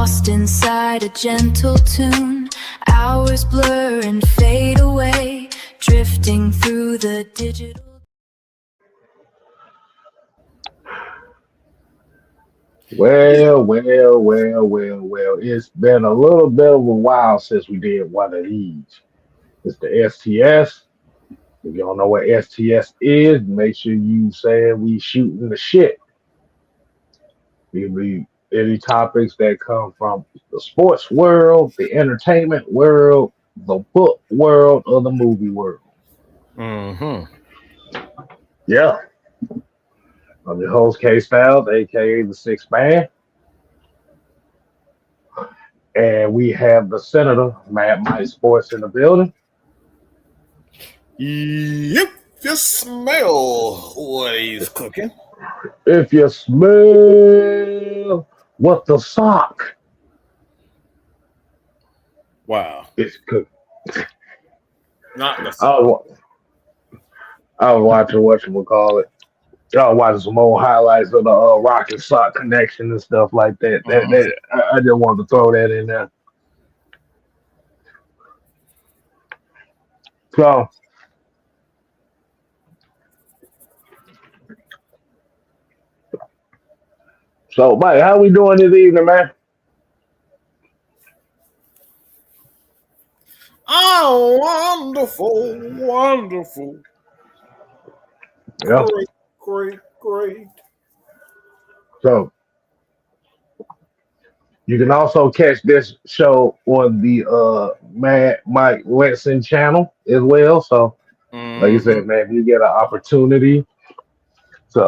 lost inside a gentle tune. Hours blur and fade away, drifting through the digital. Well. It's been a little bit of a while since we did one of these. It's the STS. If you don't know what STS is, make sure you say we shooting the shit. We any topics that come from the sports world, the entertainment world, the book world, or the movie world. Mm-hmm. Yeah. I'm your host, K Styles, aka the Sixth Man. And we have the Senator, Mad Mike Sports in the building. Yep, just smell what he's cooking. If you smell what the sock Wow. is cooking. Not the I was, I was watching whatchamacallit. I was watching some old highlights of the Rocket Sock connection and stuff like that. I just wanted to throw that in there. So, Mike, how we doing this evening, man? Oh, wonderful, wonderful. Yeah. Great. So, you can also catch this show on the Mad Mike Lesson channel as well. So, like you Mm-hmm. said, man, if you get an opportunity to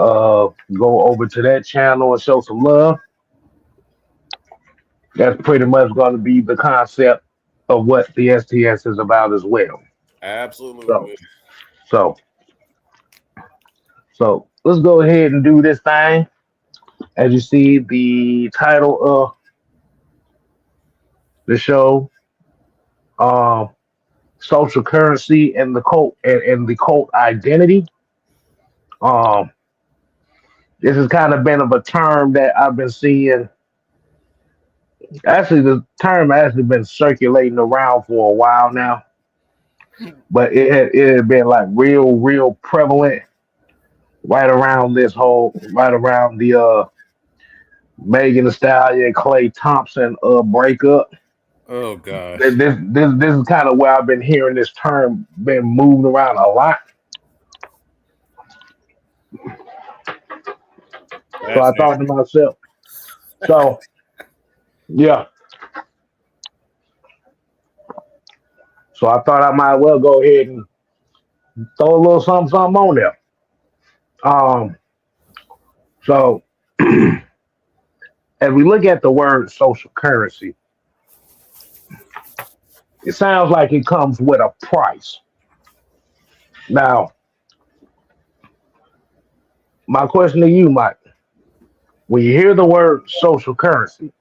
go over to that channel and show some love, that's pretty much going to be the concept of what the STS is about as well. So, Absolutely. so, so let's go ahead and do this thing. As you see, the title of the show, um, social currency and the cult and the cult identity. Um, this has kind of been of a term that I've been seeing. Actually, the term has actually been circulating around for a while now, but it had been like real prevalent right around the Megan Thee Stallion Clay Thompson breakup. Oh gosh. This is kind of where I've been hearing this term been moved around a lot. So That's I thought to myself, so yeah, so I thought I might well go ahead and throw a little something on there. Um, so as we look at the word social currency, it sounds like it comes with a price. Now, my question to you, Mike, when you hear the word social currency,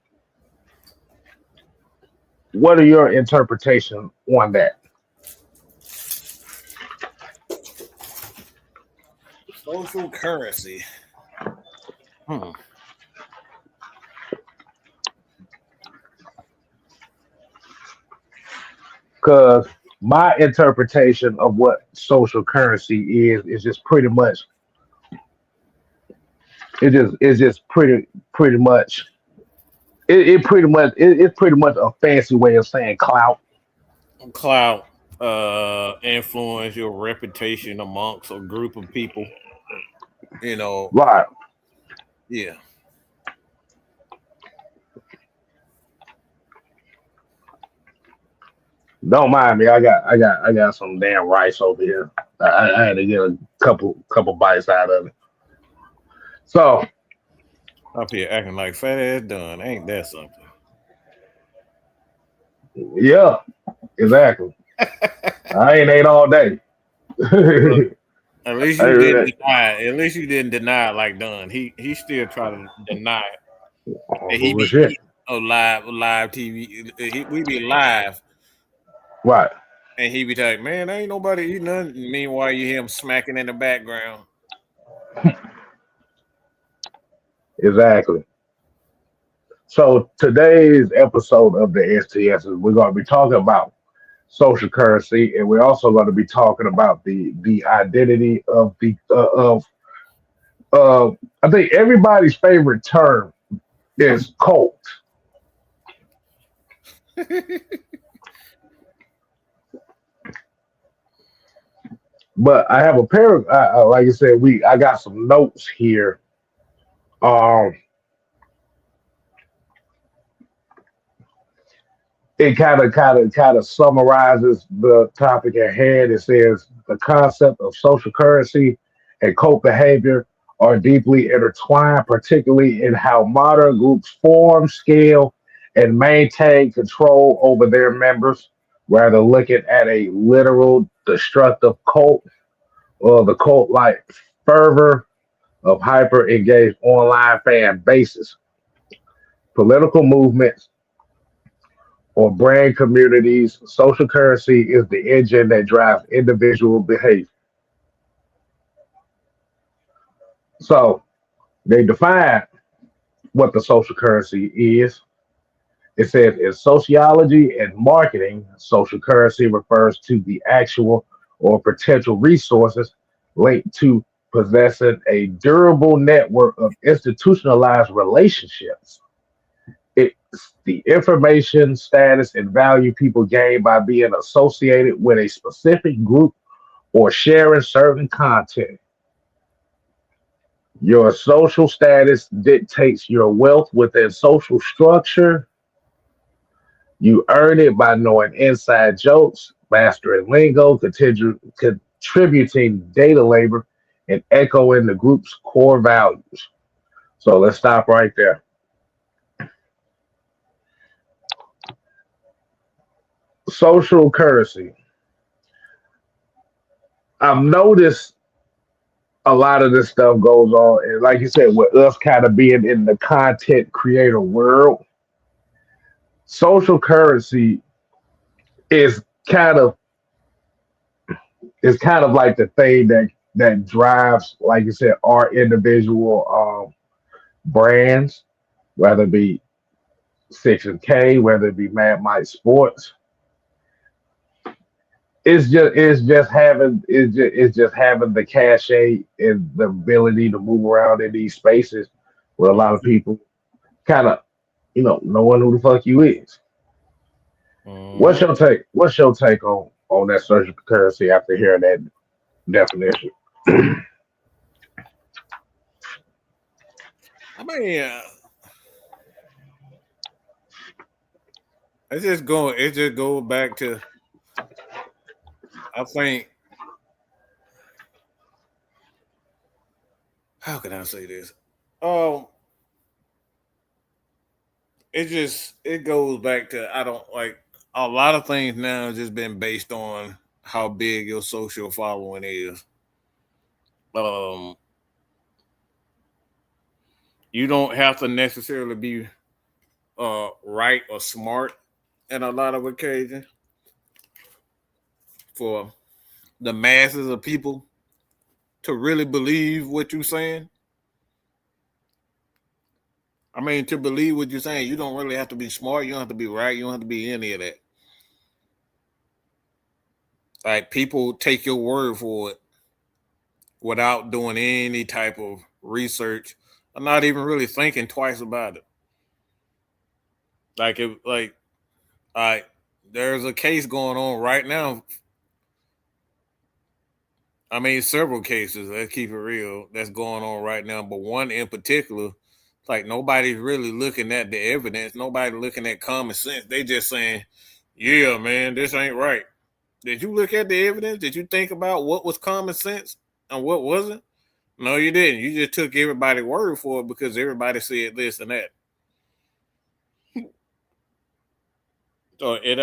what are your interpretation on that? social currency. Hmm. Because my interpretation of what social currency is just pretty much it's just pretty much it's pretty much a fancy way of saying clout. Clout, influence your reputation amongst a group of people. You know, Right. yeah. Don't mind me. I got some damn rice over here. I had to get a couple bites out of it. So Up here acting like fat ass done. Ain't that something? yeah, exactly. I ain't ate all day. Look, at least you didn't I, deny it. At least you didn't deny it like Dunn. He still try to deny it. And he oh, be shit. live TV. We be live, Right. and he be like, "Man, ain't nobody eating nothing." Meanwhile, you hear him smacking in the background. Exactly. So today's episode of the STS is we're going to be talking about social currency, and we're also going to be talking about the identity of the I think everybody's favorite term is cult. But I have a pair of, like I said, I got some notes here. Um, it kind of summarizes the topic at hand. It says the concept of social currency and cult behavior are deeply intertwined, particularly in how modern groups form, scale, and maintain control over their members, rather looking at a literal destructive cult or the cult-like fervor of hyper-engaged online fan bases, political movements, or brand communities. Social currency is the engine that drives individual behavior. So they define what the social currency is. It says in sociology and marketing, social currency refers to the actual or potential resources linked to possessing a durable network of institutionalized relationships. It's the information, status, and value people gain by being associated with a specific group or sharing certain content. Your social status dictates your wealth within social structure. You earn it by knowing inside jokes, mastering lingo, contributing data labor, and echoing the group's core values. So let's stop right there. Social currency. I've noticed a lot of this stuff goes on, and like you said, with us kind of being in the content creator world, social currency is kind of like the thing that drives, like you said, our individual brands, whether it be Six and K, whether it be Mad Mike Sports. It's just having the cachet and the ability to move around in these spaces where a lot of people kind of knowing who the fuck you is. What's Mhm. your take? What's your take on that social currency after hearing that definition? I mean, It just goes back to. I think. How can I say this? Um, it goes back to I don't like a lot of things now has just been based on how big your social following is. Um, you don't have to necessarily be right or smart in a lot of occasions for the masses of people to really believe what you're saying. I mean, to believe what you're saying, you don't really have to be smart. You don't have to be right. You don't have to be any of that. Like people take your word for it without doing any type of research. I'm not even really thinking twice about it. Like if I there's a case going on right now. I mean, several cases. Let's keep it real. That's going on right now, but one in particular, like nobody's really looking at the evidence. Nobody looking at common sense. They just saying, "Yeah, man, this ain't right." Did you look at the evidence? Did you think about what was common sense and what wasn't? No, you didn't. You just took everybody's word for it because everybody said this and that. So a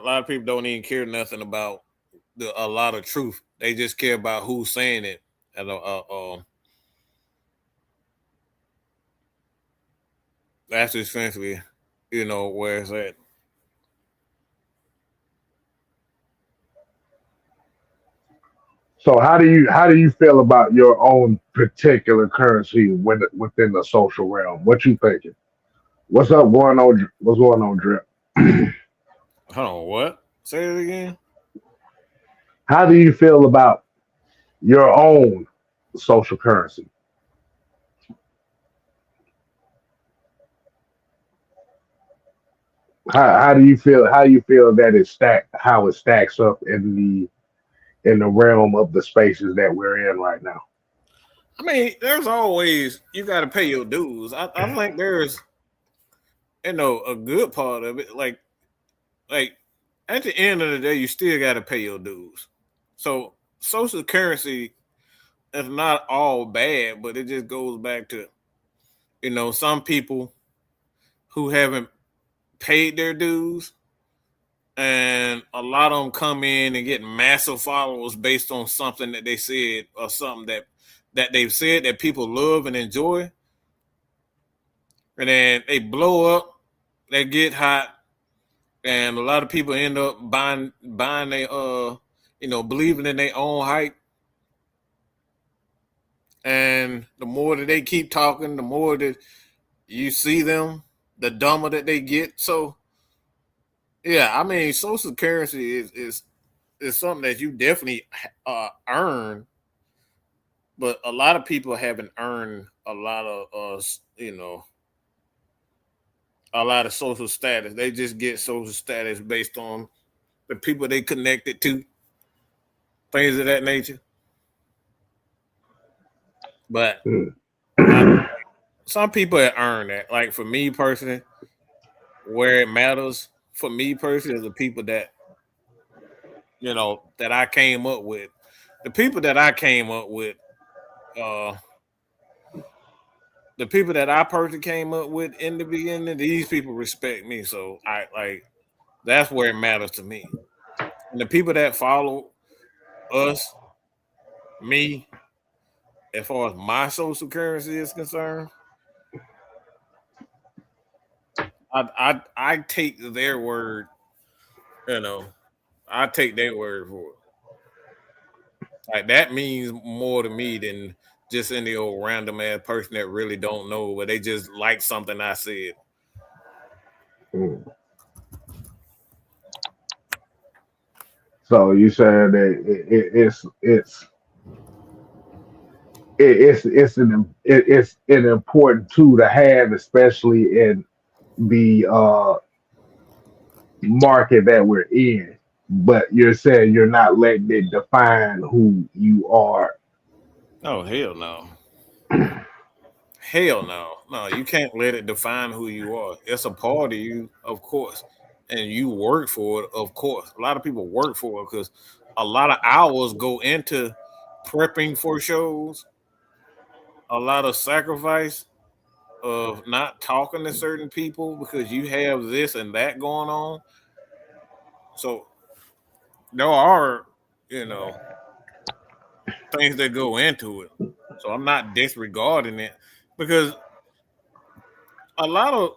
lot of people don't even care nothing about a lot of truth. They just care about who's saying it. And that's essentially, where it's at. So how do you feel about your own particular currency within the social realm? What you thinking? What's up going on? What's going on, Drip? Hold on, what? Say it again. How do you feel about your own social currency? How do you feel? How you feel that it stack? How it stacks up in the realm of the spaces that we're in right now? I mean, there's always you got to pay your dues. I think there's a good part of it. Like at the end of the day, you still got to pay your dues. So social currency is not all bad, but it just goes back to some people who haven't paid their dues, and a lot of them come in and get massive followers based on something that they said or something that they've said that people love and enjoy, and then they blow up, they get hot, and a lot of people end up buying they believing in their own hype, and the more that they keep talking, the more that you see them, the dumber that they get. So yeah, I mean, social currency is something that you definitely earn, but a lot of people haven't earned a lot of a lot of social status. They just get social status based on the people they connected to, things of that nature. But Hmm. I, some people have earned that. Like for me personally, where it matters for me personally is the people that that I came up with. The people that I came up with, uh, the people that I personally came up with in the beginning, these people respect me. So I like that's where it matters to me. And the people that follow us, me, as far as my social currency is concerned, I take their word, you know, I take their word for it. Like that means more to me than just any old random ass person that really don't know, but they just like something I said. Hmm. So you said that it's an important tool to have, especially in the market that we're in. But you're saying you're not letting it define who you are. Oh hell no. Hell no. No, you can't let it define who you are. It's a part of you, of course. And you work for it, of course. A lot of people work for it because a lot of hours go into prepping for shows, a lot of sacrifice of not talking to certain people because you have this and that going on. So there are, you know, things that go into it. So I'm not disregarding it because a lot of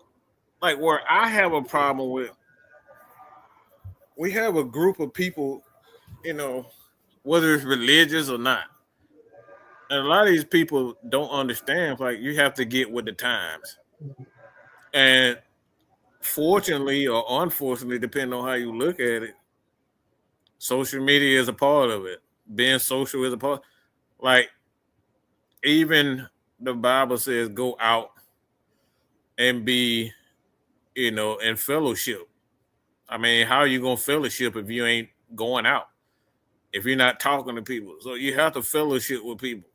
like where I have a problem with, we have a group of people, you know, whether it's religious or not. And a lot of these people don't understand, like, you have to get with the times. And fortunately or unfortunately, depending on how you look at it, social media is a part of it. Being social is a part. Like, even the Bible says go out and be, in fellowship. I mean, how are you going to fellowship if you ain't going out? If you're not talking to people? So you have to fellowship with people.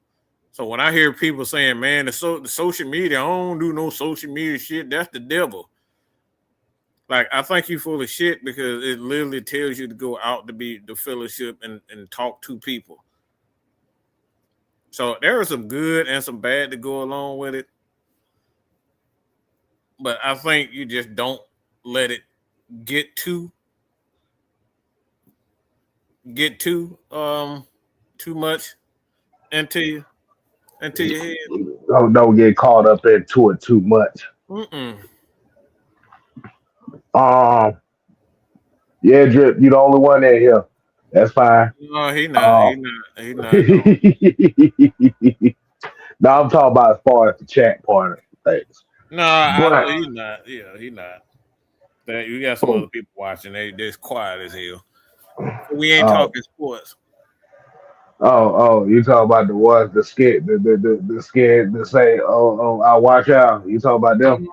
So when I hear people saying, "Man, the social media, I don't do no social media shit," that's the devil. Like I think you full of shit because it literally tells you to go out to be the fellowship and talk to people. So there is some good and some bad to go along with it, but I think you just don't let it get too get too much into you into your head. Don't get caught up into it too much. Mm-mm. Um, yeah, Drip, you the only one in here. That's fine. No, he not. Uh, He not. He no, not. No. I'm talking about as far as the chat part of things. But he's not. Yeah, he's not. That you got some other people watching. They're quiet as hell. So we ain't oh, talking sports. you talk about the ones the scared, the scared to say, I'll watch out. You talk about them?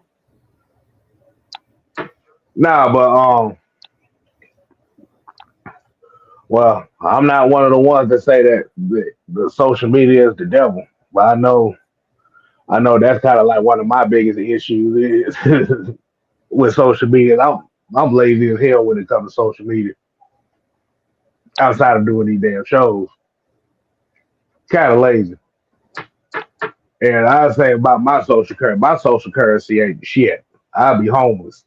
Mhm. Nah, but well, I'm not one of the ones that say that the social media is the devil. But I know that's kind of like one of my biggest issues is with social media. I'm lazy as hell when it comes to social media. Outside of doing these damn shows, kind of lazy. And I say about my social currency ain't shit. I'll be homeless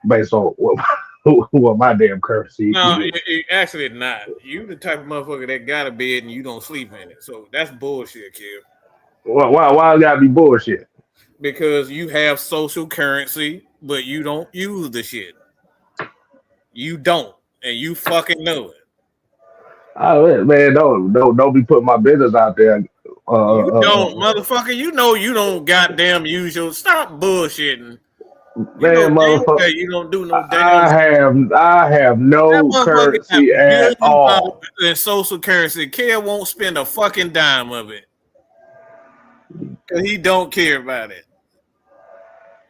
based on what my damn currency No, is. actually not. You the type of motherfucker that got a bed and you don't sleep in it. So that's bullshit, kid. Why it gotta be bullshit? Because you have social currency, but you don't use the shit. You don't, and you fucking know it. Man, don't be putting my business out there. You don't, Uh, motherfucker. You know you don't goddamn use your. Stop bullshitting. You know man, damn well motherfucker, you don't do no damn. I have That no motherfucker have currency at $1 billion all. in social currency. Care won't spend a fucking dime of it because he don't care about it.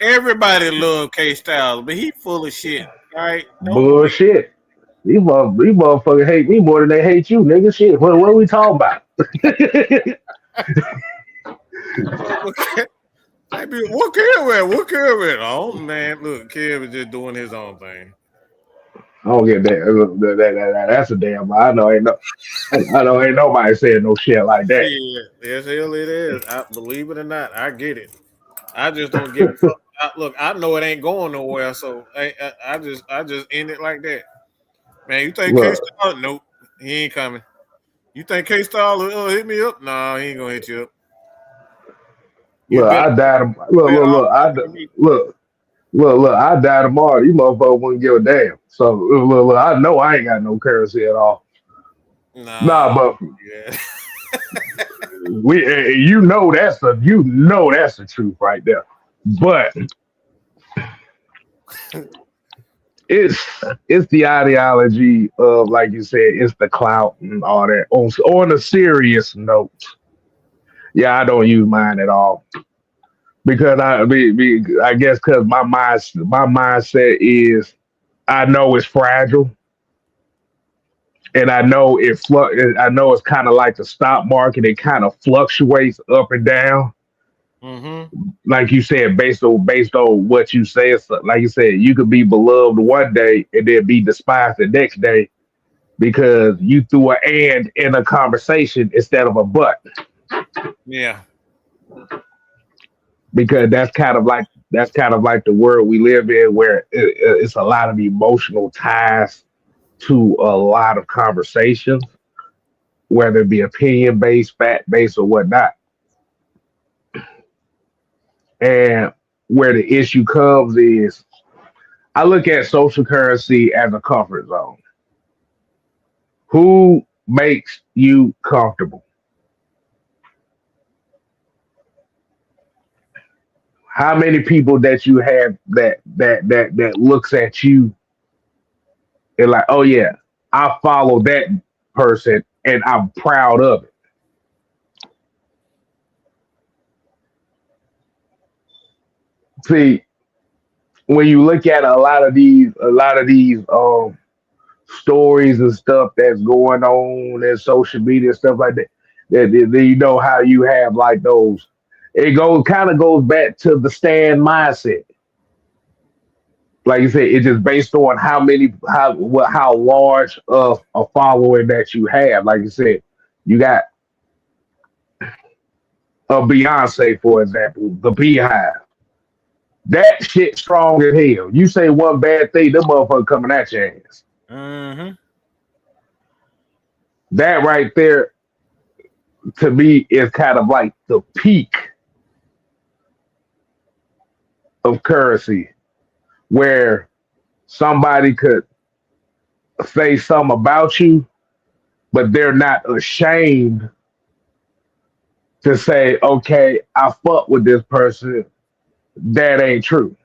Everybody love K Styles, but he full of shit. All right, don't believe. Bullshit. These motherfuckers hate me more than they hate you, nigga. Shit. What are we talking about? Motherfucker. I be what Kev at? What Kev at? Oh man, look, Kev is just doing his own thing. I don't get that. That's a damn lie. I know ain't nobody saying no shit like that. Shit, yes, hell it is. I believe it or not, I get it. I just don't give a fuck. Look, I know it ain't going nowhere, so I just end it like that. Man, you think K Look, Star? Nope, he ain't coming. You think K Star will hit me up? Nah, he ain't gonna hit you up. You look, better I died. bet all Look, I die tomorrow. You motherfuckers wouldn't give a damn. So I know I ain't got no currency at all. Nah, Nah, but yeah. you know that's the truth right there. But it's it's the ideology of, like you said, it's the clout and all that. On a serious note, yeah, I don't use mine at all because I guess because my mindset is I know it's fragile and I know it's kind of like the stock market. It kind of fluctuates up and down. Mm-hmm. Like you said, based on what you say, so like you said, you could be beloved one day and then be despised the next day because you threw an and in a conversation instead of a but. Yeah. Because that's kind of like the world we live in, where it's a lot of emotional ties to a lot of conversations, whether it be opinion based, fact based, or whatnot. And where the issue comes is, I look at social currency as a comfort zone. Who makes you comfortable? How many people that you have that looks at you and like, oh yeah, I follow that person and I'm proud of it. See, when you look at a lot of these stories and stuff that's going on in social media and stuff like that, then you know how you have like those. It goes back to the stand mindset. Like you said, it's just based on how large of a following that you have. Like you said, you got a Beyonce, for example, the Beehive. That shit strong as hell. You say one bad thing, the motherfucker coming at your ass. Mm-hmm. That right there, to me, is kind of like the peak of currency, where somebody could say something about you, but they're not ashamed to say, okay, I fuck with this person that ain't true.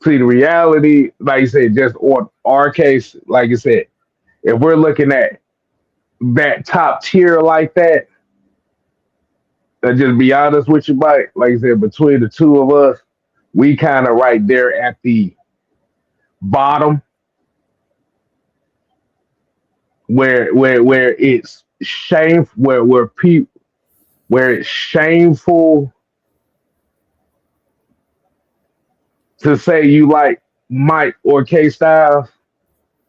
See, the reality, like you said, just on our case, like you said, if we're looking at that top tier like that, just be honest with you, Mike. Like I said, between the two of us, we kind of right there at the bottom where it's shame where it's shameful to say you like Mike or K Styles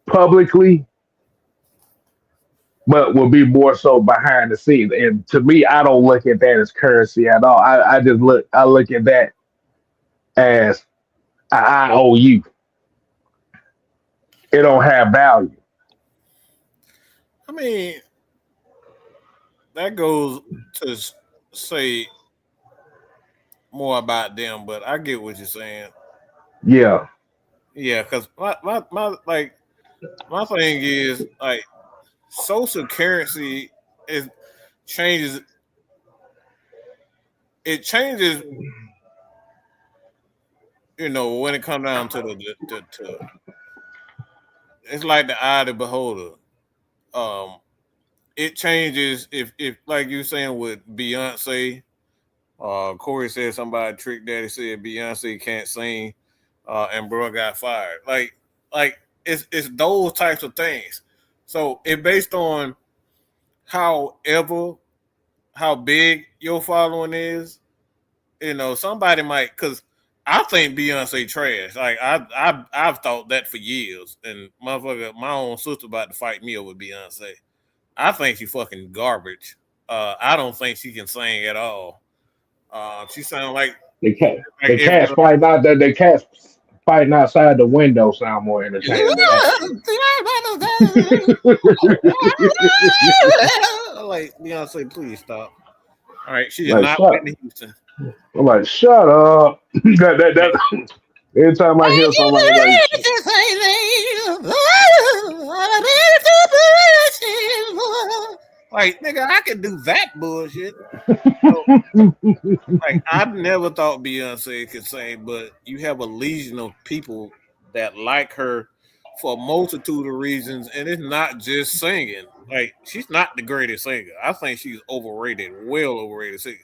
publicly, but will be more so behind the scenes. And to me, I don't look at that as currency at all. I look at that as I owe you. It don't have value. I mean, that goes to say more about them, but I get what you're saying. Yeah. Yeah, because my thing is like social currency is changes. It changes, when it comes down to to it's like the eye of the beholder. Um, it changes if like you saying with Beyonce. Corey said somebody Trick Daddy said Beyonce can't sing, and bro got fired. Like it's those types of things. So it based on however how big your following is. Somebody might because I think Beyonce trash. Like I've thought that for years, and motherfucker, my own sister about to fight me over Beyonce. I think she fucking garbage. I don't think she can sing at all. She sound like The every cats fighting out the cats fighting outside the window sound more entertaining than that. like Beyonce, please stop. All right, she is Like not shut Whitney Houston. I'm like, shut up. That every time I hear somebody like Like, nigga, I can do that bullshit. So, like, I've never thought Beyonce could sing, but you have a legion of people that like her for a multitude of reasons, and it's not just singing. Like, she's not the greatest singer. I think she's overrated, well overrated singer.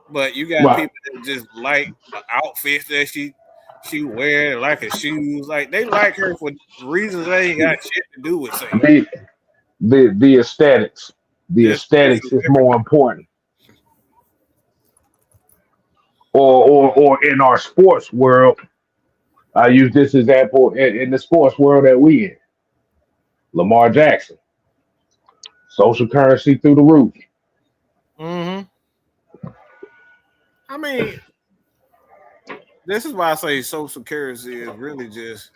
But you got right. people that just like the outfits that she wear, like her shoes. Like they like her for reasons that ain't got shit to do with singing. The the aesthetics. The Just aesthetics is more everything. important. Or in our sports world, I use this example in the sports world that we in. Lamar Jackson, social currency through the roof. Hmm. I mean, this is why I say social currency is really just.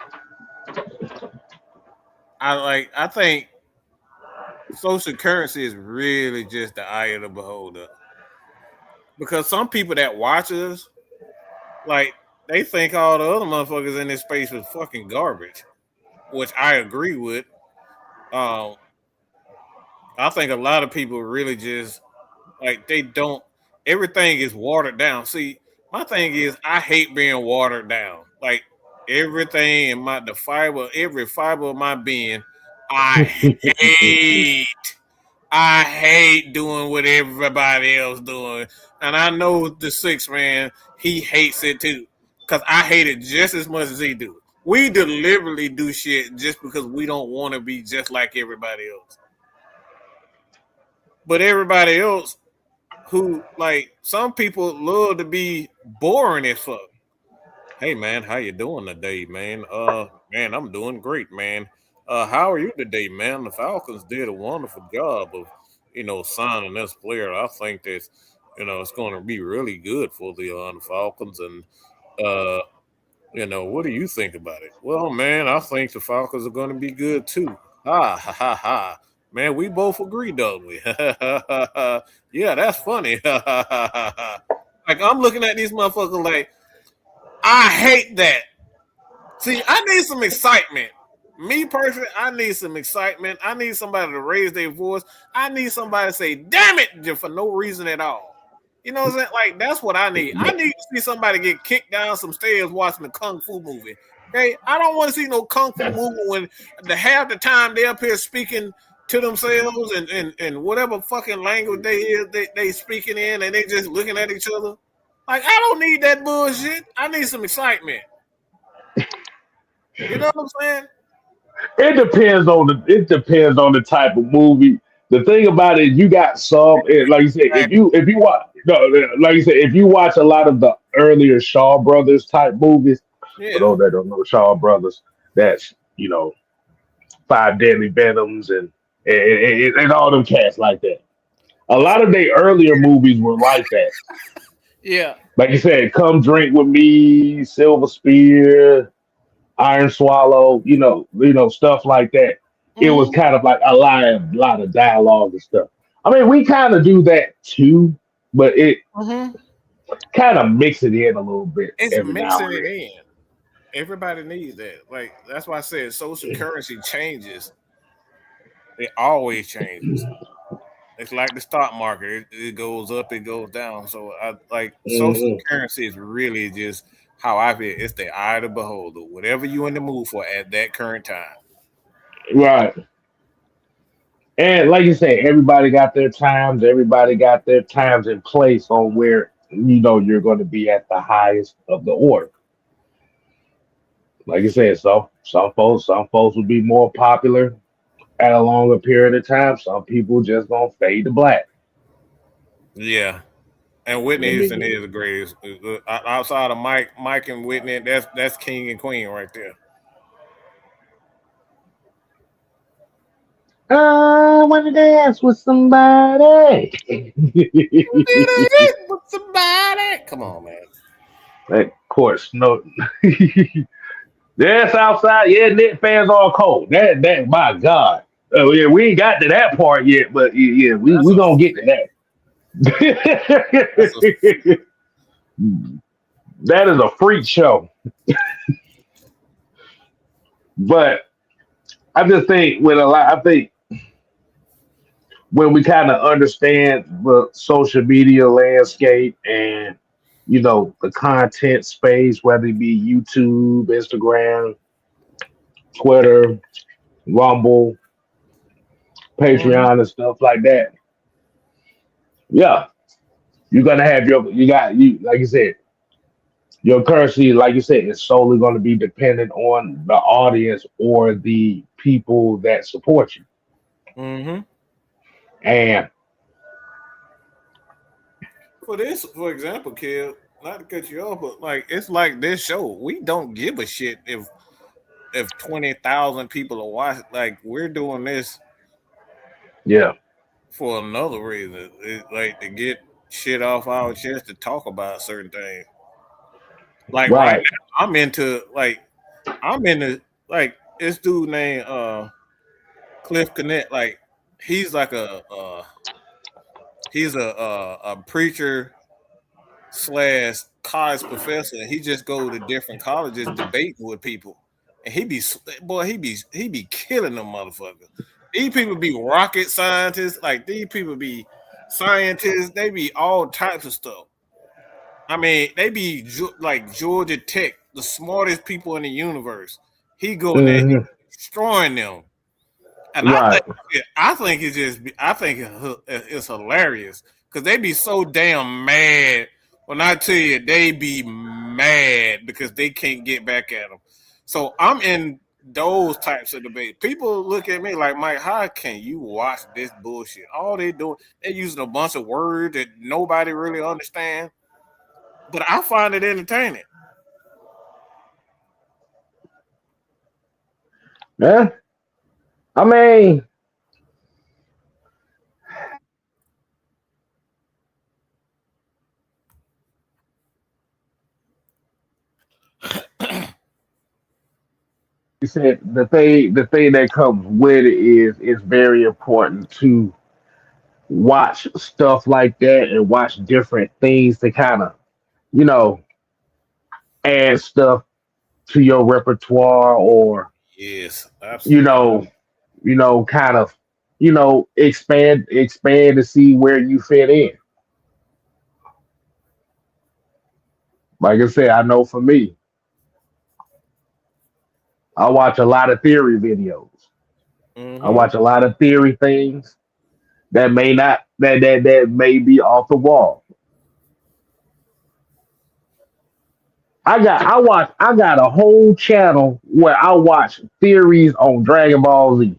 I think social currency is really just the eye of the beholder because some people that watch us like they think all the other motherfuckers in this space is fucking garbage, which I agree with. Um, I think a lot of people really just like they don't. Everything is watered down. See, my thing is I hate being watered down. Like everything in every fiber of my being, I hate. I hate doing what everybody else doing, and I know the six man he hates it too, cause I hate it just as much as he do. We deliberately do shit just because we don't want to be just like everybody else. But everybody else who like some people love to be boring as fuck. Hey man, how you doing today, man? Man, I'm doing great, man. How are you today, man? The Falcons did a wonderful job of, signing this player. I think that, it's going to be really good for the Falcons. And uh, what do you think about it? Well, man, I think the Falcons are going to be good too. Ha ha ha ha. Man, we both agree, don't we? Yeah, that's funny. Like I'm looking at these motherfuckers like I hate that. See, I need some excitement. Me personally, I need some excitement. I need somebody to raise their voice. I need somebody to say, damn it, just for no reason at all. You know what I'm saying? Like, that's what I need. I need to see somebody get kicked down some stairs watching a kung fu movie. Okay? I don't want to see no kung fu movie when the half the time they're up here speaking to themselves and whatever fucking language they speaking in and they just looking at each other. Like, I don't need that bullshit. I need some excitement. You know what I'm saying? It depends on the type of movie. The thing about it, you got some like you said, if you watch no, like you said, if you watch a lot of the earlier Shaw Brothers type movies, for Yeah. those that don't know Shaw Brothers, that's Five Deadly Venoms and all them cats like that. A lot of their earlier movies were like that. Yeah. Like you said, Come Drink with Me, Silver Spear, Iron Swallow, stuff like that. It was Mm-hmm. kind of like a lot of dialogue and stuff. I mean, we kind of do that too, but it Mm-hmm. kind of mix it in a little bit It's every now mixing and it then. in. Everybody needs that. Like that's why I said social currency changes. It always changes. It's like the stock market. It goes up, it goes down. So I like social Mhm. currency is really just how I feel. It's the eye of the beholder. Whatever you in the mood for at that current time. Right. And like you say, everybody got their times. Everybody got their times in place on where you're going to be at the highest of the order. Like you said, some folks will be more popular at a longer period of time. Some people just gonna fade to black. Yeah. And I Whitney Houston mean, is the greatest. Outside of Mike and Whitney, that's king and queen right there. I want to dance with somebody. With somebody. Come on, man. Of course, no. Yes, outside. Yeah, Net fans are cold. That, my God. Oh yeah, we ain't got to that part yet, but yeah, we That's we a gonna get to that's a that. That is a freak show. But I just think I think when we kind of understand the social media landscape and the content space, whether it be YouTube, Instagram, Twitter, Rumble, Mhm. Patreon, and stuff like that. Yeah, you're gonna have you like you said, your currency, like you said, is solely going to be dependent on the audience or the people that support you. Mhm. And For example, kid, not to cut you off, but like it's like this show. We don't give a shit if 20,000 people are watching. Like we're doing this yeah, for another reason. Like to get shit off our chest to talk about certain things. Like right right. now, I'm into like this dude named Cliff Connect. Like he's like he's a preacher slash college professor. And he just go to different colleges debating with people, and he be killing them motherfuckers. These people be rocket scientists. Like these people be scientists. They be all types of stuff. I mean, they be like Georgia Tech, the smartest people in the universe. He go in there, he Hmm. destroying them, and Right. I think it's just, I think it's hilarious because they be so damn mad. When I tell you, they be mad because they can't get back at them. So I'm in those types of debate. People look at me like, Mike, how can you watch this bullshit? All they doing, they using a bunch of words that nobody really understand. But I find it entertaining. Yeah. I mean, you said the thing that comes with it is it's very important to watch stuff like that and watch different things to kind of you know add stuff to your repertoire or Yes, You absolutely. know, kind of, expand to see where you fit in. Like I said, I know for me, I watch a lot of theory videos. I Mm-hmm. watch a lot of theory things that may not that may be off the wall. I got a whole channel where I watch theories on Dragon Ball Z.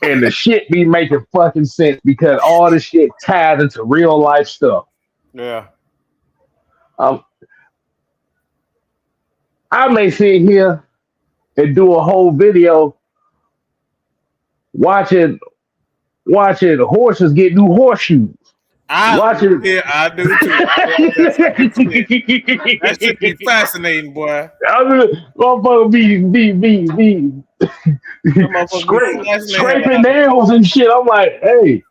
And the shit be making fucking sense because all the shit ties into real life stuff. Yeah. Um, I may sit here and do a whole video watching horses get new horseshoes. Watching I do too. I watch that shit to shit. That should be fascinating, boy. I mean, motherfucker That motherfucker be slashing the hell scraping out of nails and shit. I'm like, hey,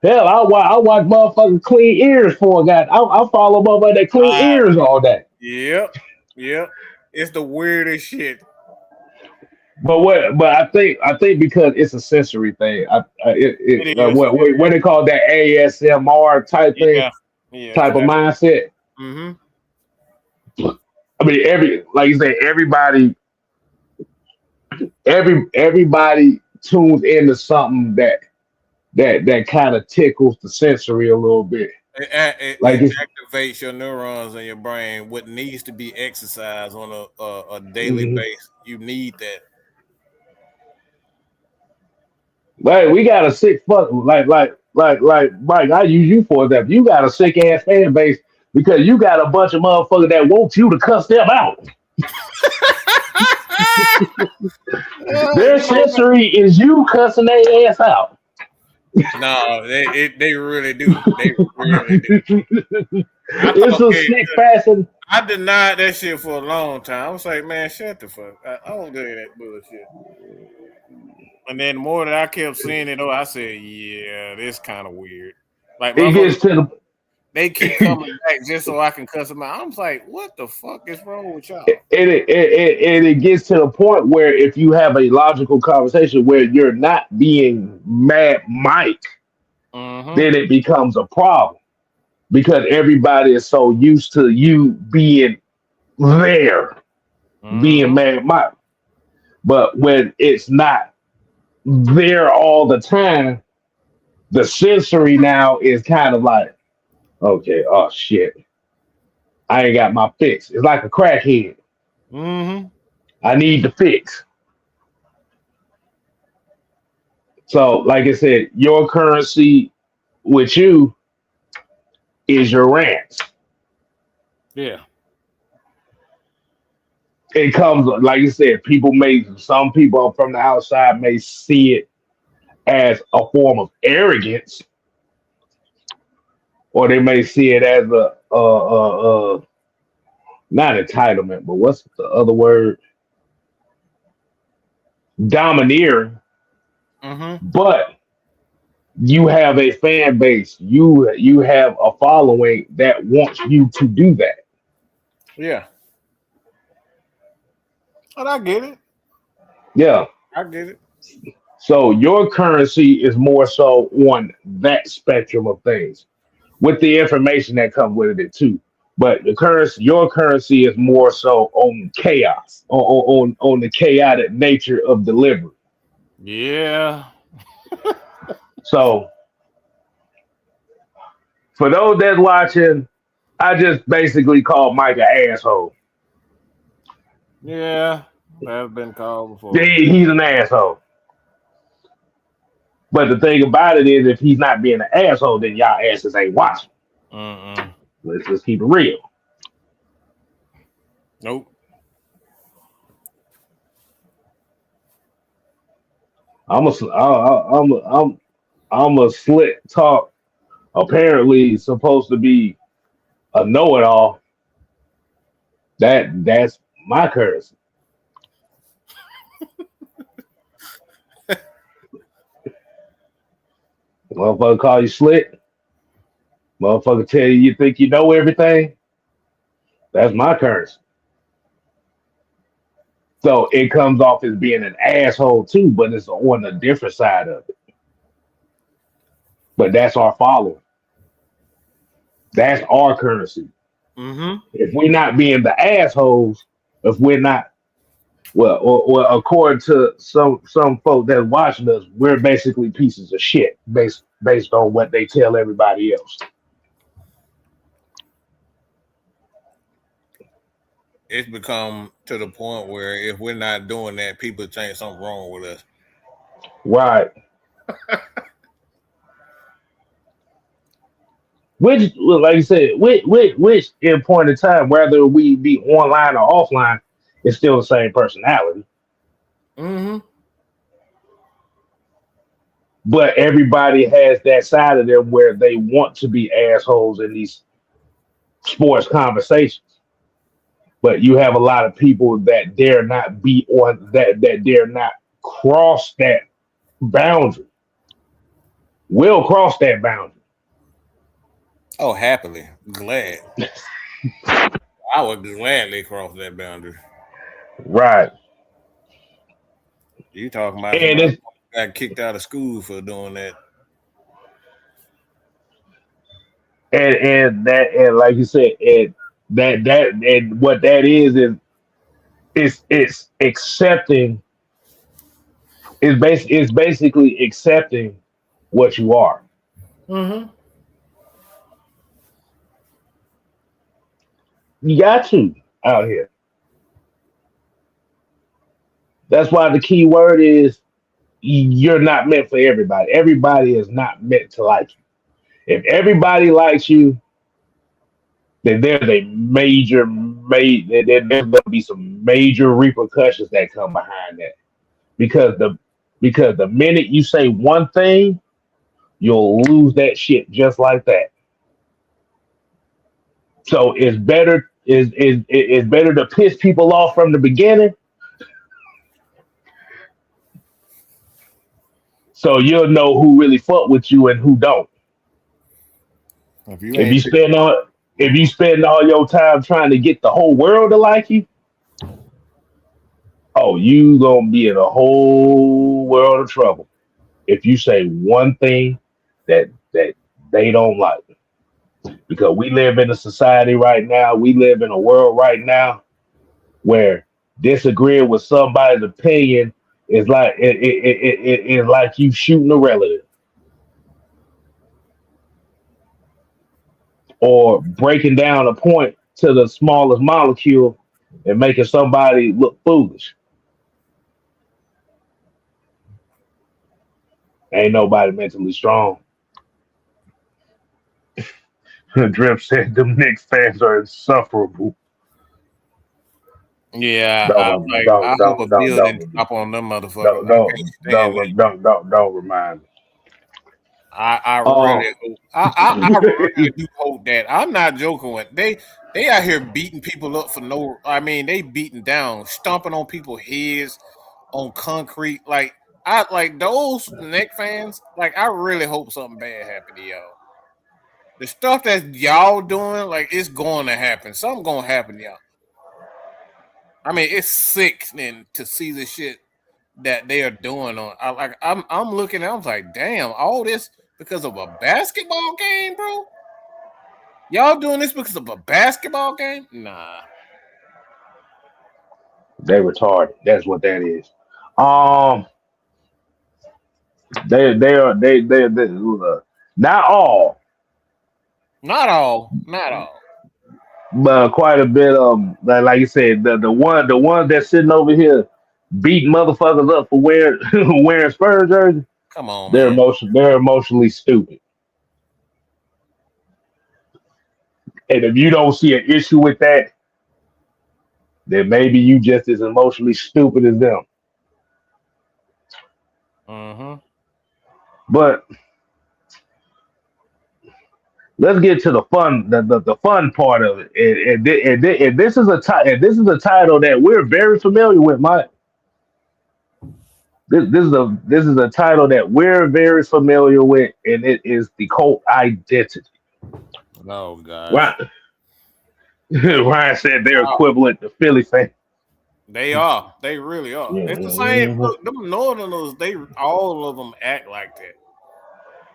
hell, I watch motherfuckers clean ears for a guy. I follow motherfuckers that clean it. ears all day. Yep. Yep. It's the weirdest shit. But I think because it's a sensory thing, It is. what they call that ASMR type thing, Yeah. Yeah, type of exactly. mindset. Mm-hmm. I mean, like you say, everybody tunes into something that kind of tickles the sensory a little bit. Like It it's activates your neurons in your brain. What needs to be exercised on a daily mhm. basis. You need that. Like we got a sick fuck like Mike. I use you for that. You got a sick ass fan base because you got a bunch of motherfuckers that want you to cuss them out. Their You know what? sensory is you cussing their ass out. No, they really do. They really do. I It's thought, a okay, sick fashion. I denied that shit for a long time. I was like, man, shut the fuck. I don't do that bullshit. And then the more that I kept seeing it, I said, yeah, this kind of weird. Like It motherfuckers, gets to they keep coming back just so I can cuss them out. I'm like, what the fuck is wrong with it, y'all? it gets to the point where if you have a logical conversation where you're not being mad Mike, Mm-hmm. then it becomes a problem because everybody is so used to you being there, being Mm-hmm. mad Mike. But when it's not there all the time, the sensory now is kind of like, okay, oh shit, I ain't got my fix. It's like a crackhead. Mm-hmm. I need the fix. So, like I said, your currency with you is your rants. Yeah. It comes, like you said, some people from the outside may see it as a form of arrogance, or they may see it as not entitlement, but what's the other word? Domineering. Mm-hmm. But you have a fan base. You have a following that wants you to do that. Yeah. But I get it. Yeah. I get it. So your currency is more so on that spectrum of things, with the information that comes with it too. But your currency is more so on chaos, on the chaotic nature of delivery. Yeah. So for those that's watching, I just basically called Mike an asshole. Yeah. I've been called before. He's an asshole. But the thing about it is, if he's not being an asshole, then y'all asses ain't watching. Mm-mm. Let's just keep it real. Nope. I'm a, I'm a slick talk. Apparently, supposed to be a know-it-all. That's my curse. Motherfucker call you slick. Motherfucker tell you think you know everything. That's my curse. So it comes off as being an asshole too, but it's on the different side of it. But that's our following. That's our currency. Mm-hmm. If we're not being the assholes, if we're not well, according to some folk that's watching us, we're basically pieces of shit based on what they tell everybody else. It's become to the point where if we're not doing that, people think something wrong with us. Right. Which, like you said, which in point in time, whether we be online or offline, it's still the same personality. Mm-hmm. But everybody has that side of them where they want to be assholes in these sports conversations. But you have a lot of people that dare not be on that dare not cross that boundary. Will cross that boundary. Oh, happily, glad. I would gladly cross that boundary. Right. You talking about And somebody it's got kicked out of school for doing that? and that and like you said, and that and what that is it's accepting is basically accepting what you are. Mm-hmm. You got to out here. That's why the key word is you're not meant for everybody. Everybody is not meant to like you. If everybody likes you, then there's a there's going to be some major repercussions that come behind that because the minute you say one thing, you'll lose that shit just like that. So it's better to piss people off from the beginning, so you'll know who really fuck with you and who don't. If you If ain't, you spend all if you spend all your time trying to get the whole world to like you, oh, you gonna be in a whole world of trouble if you say one thing that they don't like. Because we live in a society right now, we live in a world right now where disagreeing with somebody's opinion is like it's like you shooting a relative or breaking down a point to the smallest molecule and making somebody look foolish. Ain't nobody mentally strong. Drip said them Knicks fans are insufferable. yeah, Don't I don't hope a don't don't building don't drop on them motherfuckers. don't I can't stand that. don't remind me. I really Um, hope. I really do hope that. I'm not joking with they out here beating people up for no. I mean, they beating down, stomping on people's heads on concrete. Like those neck fans. Like I really hope something bad happen to y'all. The stuff that y'all doing, like it's going to happen. Something gonna happen to y'all. I mean, it's sickening to see the shit that they are doing on. I'm looking. I was like, damn, all this because of a basketball game, bro. Y'all doing this because of a basketball game? Nah. they retarded. That's what that is. Um, they not all, Not all. Not all. but quite a bit of 'em. Like you said, the ones that's sitting over here beating motherfuckers up for wearing wearing Spurs jerseys. Come on, man. They're emotionally stupid. And if you don't see an issue with that, then maybe you just as emotionally stupid as them. Mm-hmm. But let's get to the fun, the fun part of it. And this is this is a title that we're very familiar with, Mike. This is a title that we're very familiar with, and it is the cult identity. Oh gosh. Right. Ryan said they're Oh, equivalent to Philly fans. They are. They really are. It's the same. Mhm. Look, them Northerners, they all of them act like that.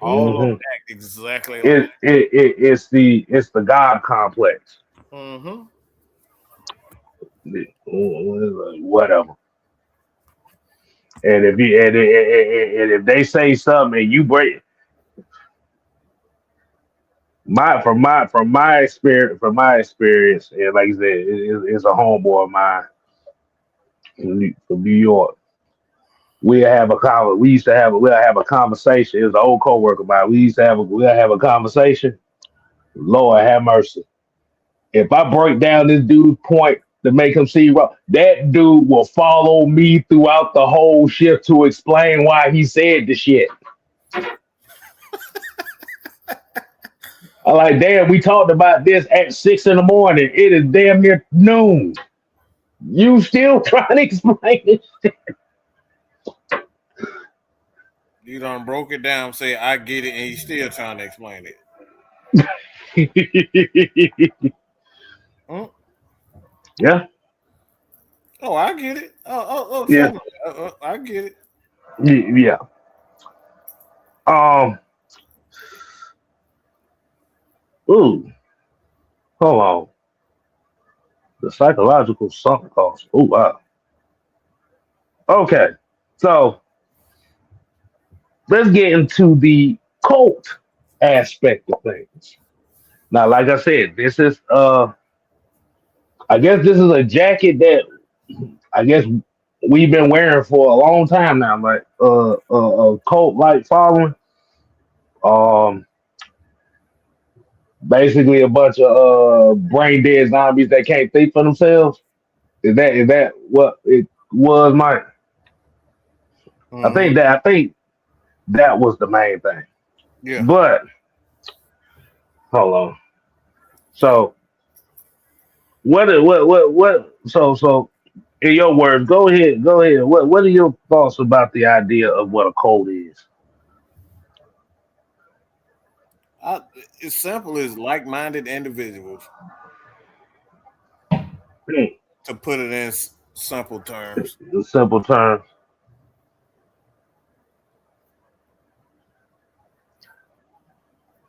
All of them Mhm. act exactly like It's the God complex. that. Mm-hmm. Whatever. And if you and if they say something and you break my experience, and like I said, it's a homeboy of mine from New York. We'll have a conversation. It was an old coworker of mine. We'll have a conversation. Lord have mercy. If I break down this dude's point to make him see wrong, that dude will follow me throughout the whole shift to explain why he said the shit. I'm like, damn, we talked about this at 6 in the morning. It is damn near noon. You still trying to explain it? You done broke it down, say I get it, and you still trying to explain it. Hmm? Yeah, Oh, I get it. yeah, Certainly. I get it. yeah. Um, ooh, hold on. The psychological sunk cost. Oh wow. Okay, so let's get into the cult aspect of things. Now, like I said, this is I guess this is a jacket that I guess we've been wearing for a long time now, like a cult like following. Um, Basically a bunch of brain dead zombies that can't think for themselves. Is that what it was, Mike? Mm-hmm. I think that was the main thing. Yeah. But hold on. So so in your words, go ahead. What are your thoughts about the idea of what a code is? I, it's simple as like-minded individuals, Hmm, to put it in simple terms. in simple terms.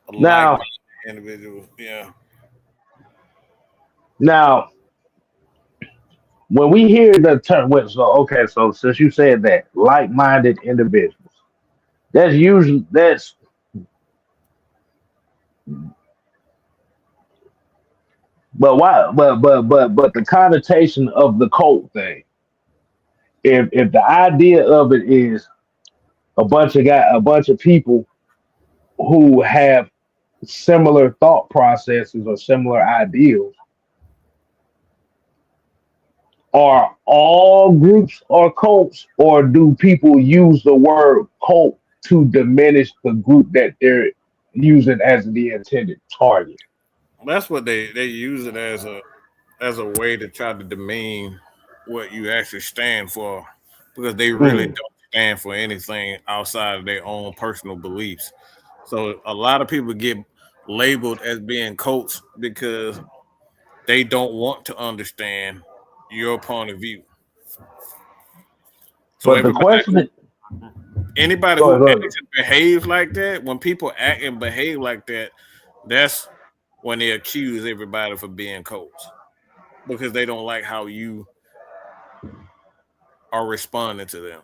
Like-minded Now individuals. Yeah. now when we hear the term so okay, so since you said that, like minded individuals, that's but why but the connotation of the cult thing, if the idea of it is a bunch of people who have similar thought processes or similar ideals, are all groups or cults, or do people use the word cult to diminish the group that they're using as the intended target? That's what they use it as a way to try to demean what you actually stand for, because they really Mm. don't stand for anything outside of their own personal beliefs. So a lot of people get labeled as being cults because they don't want to understand your point of view. So But the question is, anybody go who ahead, go acts ahead. and behaves like that, when people act and behave like that, that's when they accuse everybody for being cults, because they don't like how you are responding to them.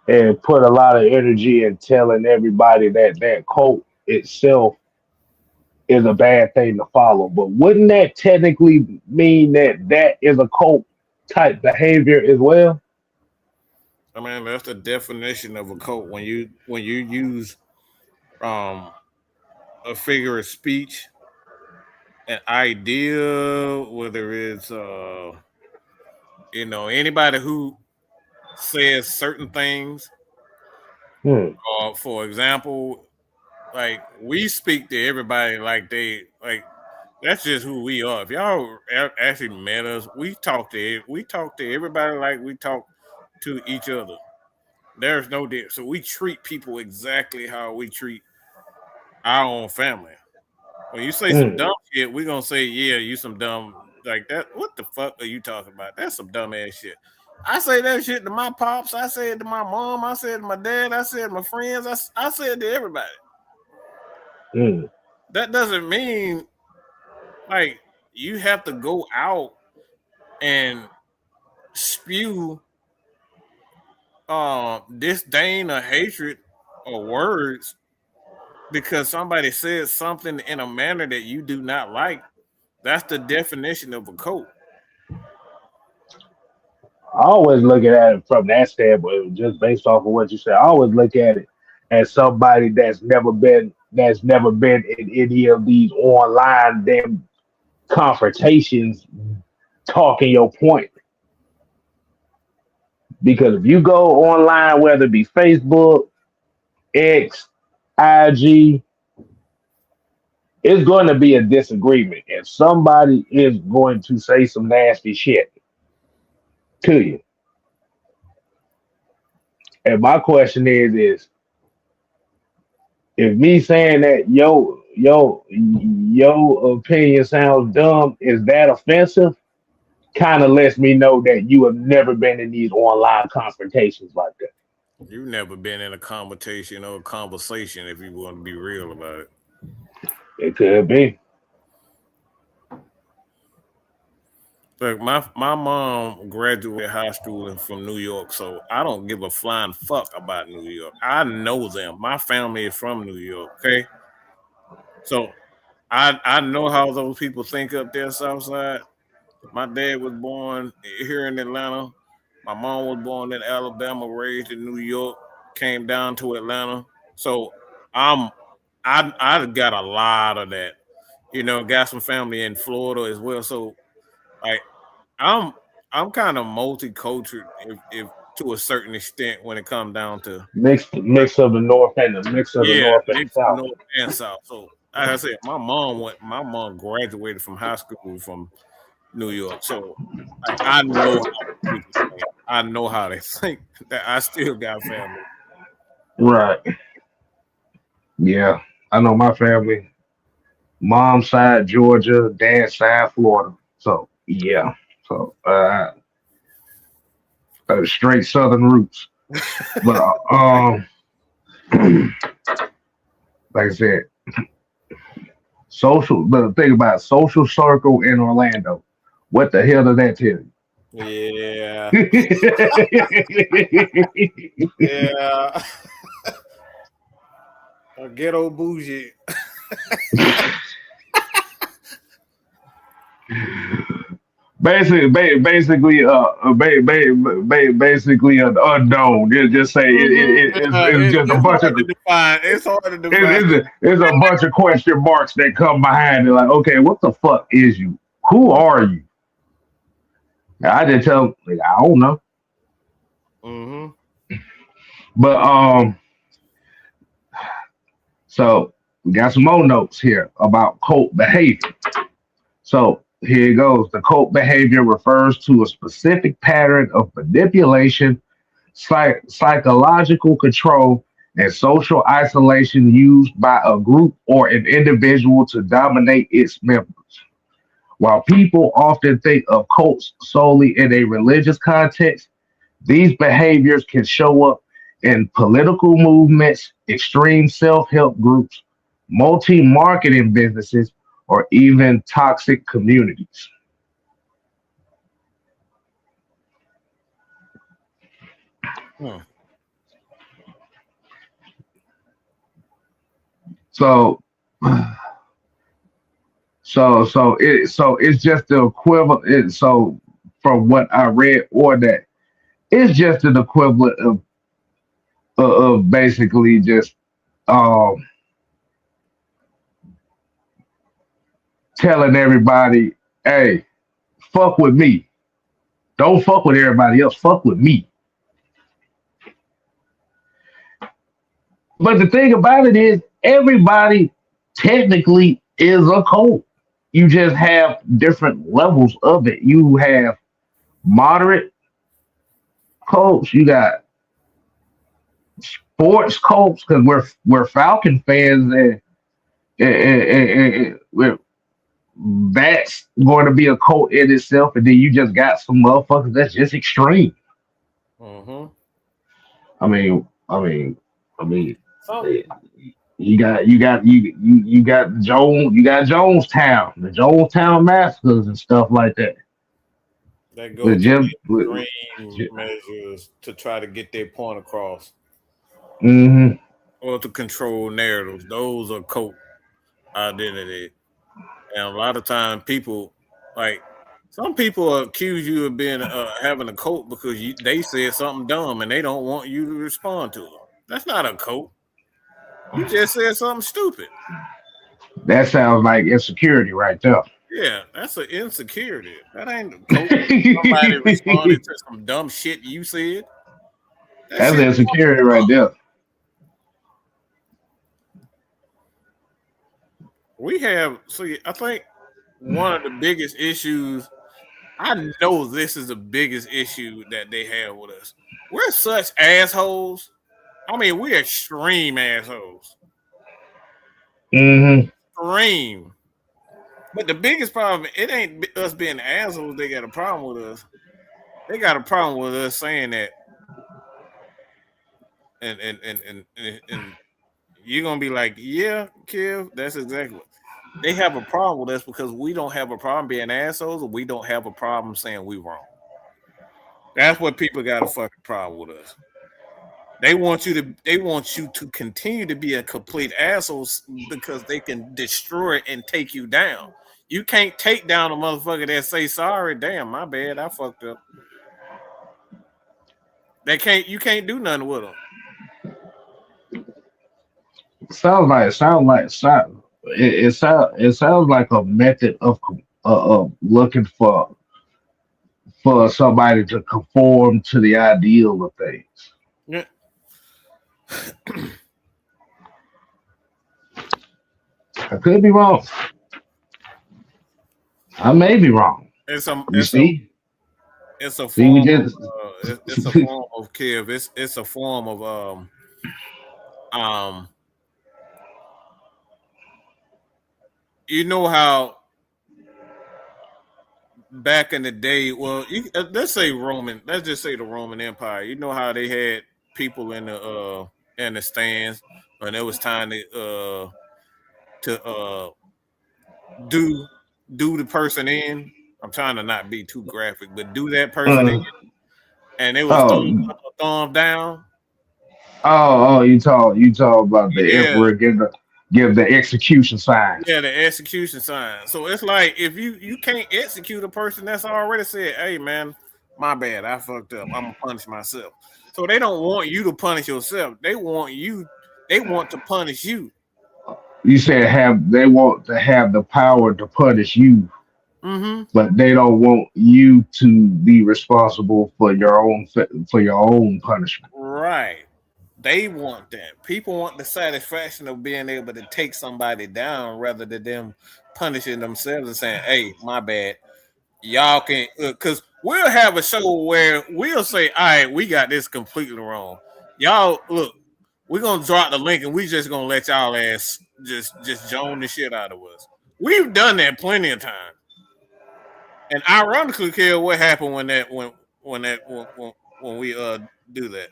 And put a lot of energy in telling everybody that that cult itself is a bad thing to follow. But wouldn't that technically mean that that is a cult type behavior as well? I mean, that's the definition of a cult. When you use um a figure of speech, an idea, whether it's anybody who says certain things. Hmm. For example, like we speak to everybody like they like that's just who we are. If y'all actually met us, we talk to everybody like we talk to each other. There's no difference. So we treat people exactly how we treat our own family. When you say some Hmm. dumb shit, we're gonna say, yeah, you some dumb. like that. What the fuck are you talking about? That's some dumb ass shit. I say that shit to my pops. I say it to my mom. I say it to my dad. I say it to my friends. I say it to everybody. Mm. That doesn't mean like you have to go out and spew disdain or hatred or words because somebody said something in a manner that you do not like. That's the definition of a cult. I always look at it from that standpoint, just based off of what you said. I always look at it as somebody that's never been in any of these online damn confrontations talking your point. Because if you go online, whether it be Facebook, X, IG, it's going to be a disagreement, and somebody is going to say some nasty shit to you. And my question is if me saying that your opinion sounds dumb, is that offensive? Kind of lets me know that you have never been in these online confrontations like that. You've never been in a conversation or a conversation if you want to be real about it. It could be. Look, my mom graduated high school from New York, so I don't give a flying fuck about New York. I know them. My family is from New York, okay? So I know how those people think up there south side. My dad was born here in Atlanta. My mom was born in Alabama, raised in New York, came down to Atlanta. So I'm I got a lot of that. You know, got some family in Florida as well. So like I'm I'm kind of multicultural if to a certain extent when it comes down to Mix of the north and the mix of the yeah, north and the mix of south. north and south. So like I said, my mom graduated from high school from New York. So like I know how people think. I know how they think. That I still got family. Right. Yeah. I know my family. Mom side Georgia, dad side Florida. So yeah. So straight southern roots. But like I said, social. But the thing about social circle in Orlando, what the hell does that tell Yeah, you? yeah. Ghetto bougie. Basically an unknown. It just say it's just a It's bunch hard of to define. It's hard to it, define. it's a bunch of question marks that come behind it. Like, okay, what the fuck is you? Who are you? And I didn't tell. Like, I don't know. Hmm. But so we got some more notes here about cult behavior. So here it goes. The cult behavior refers to a specific pattern of manipulation, psychological control, and social isolation used by a group or an individual to dominate its members. While people often think of cults solely in a religious context, these behaviors can show up in political movements, extreme self help groups, multi marketing businesses, or even toxic communities. Hmm. So, so it's just the equivalent. So from what I read, or that it's just an equivalent of basically just um, telling everybody, "Hey, fuck with me. Don't fuck with everybody else. Fuck with me." But the thing about it is, everybody technically is a cult. You just have different levels of it. You have moderate cults. You got sports cults because we're Falcon fans, and we're that's going to be a cult in itself, and then you just got some motherfuckers that's just extreme. Mm-hmm. I mean, So eh, you got Jonestown, the Jonestown massacres and stuff like that. they go With to Jim, with, extreme measures to try to get their point across mm-hmm. or to control narratives. Those are cult identity. And a lot of times people like some people accuse you of being having a cult because they said something dumb and they don't want you to respond to it. That's not a cult. You just said something stupid. That sounds like insecurity right there. Yeah, that's an insecurity. That ain't a cult. Somebody responded to some dumb shit you said. That That's shit insecurity dumb. right there. We have see, I think one of the biggest issues, I know this is the biggest issue that they have with us. We're such assholes. I mean, we're extreme assholes. Mm-hmm. Extreme. But the biggest problem, it ain't us being assholes, they got a problem with us. They got a problem with us saying that and you're gonna be like, yeah, Kev, that's exactly what they have a problem with us because we don't have a problem being assholes or we don't have a problem saying we wrong. That's what people got a fucking problem with us. They want you to continue to be a complete asshole because they can destroy and take you down. You can't take down a motherfucker that say sorry, damn, my bad, I fucked up. You can't do nothing with them. It sounds like a method of looking for somebody to conform to the ideal of things. Yeah. I could be wrong. I may be wrong. It's a You it's a see, it's a see, we form of just it's a form of Kev. It's a form of um you know how back in the day, well, let's just say the Roman Empire. You know how they had people in the stands when it was time to do do the person in. I'm trying to not be too graphic, but do that person in, uh, and it was oh thumbs up or thumbs down. you talk about the Yeah, emperor give the execution signs. yeah, the execution sign. So it's like if you can't execute a person that's already said, "Hey, man, my bad, I fucked up. I'm gonna punish myself." So they don't want you to punish yourself. They want you. They want to punish you. You said have they want to have the power to punish you, Mm-hmm. but they don't want you to be responsible for your own punishment. Right. They want that. People want the satisfaction of being able to take somebody down rather than them punishing themselves and saying, "Hey, my bad. Y'all can," because we'll have a show where we'll say, "All right, we got this completely wrong. Y'all look, we're gonna drop the link and we just gonna let y'all ass just joan the shit out of us." We've done that plenty of times. And ironically, Kel, what happened when we do that?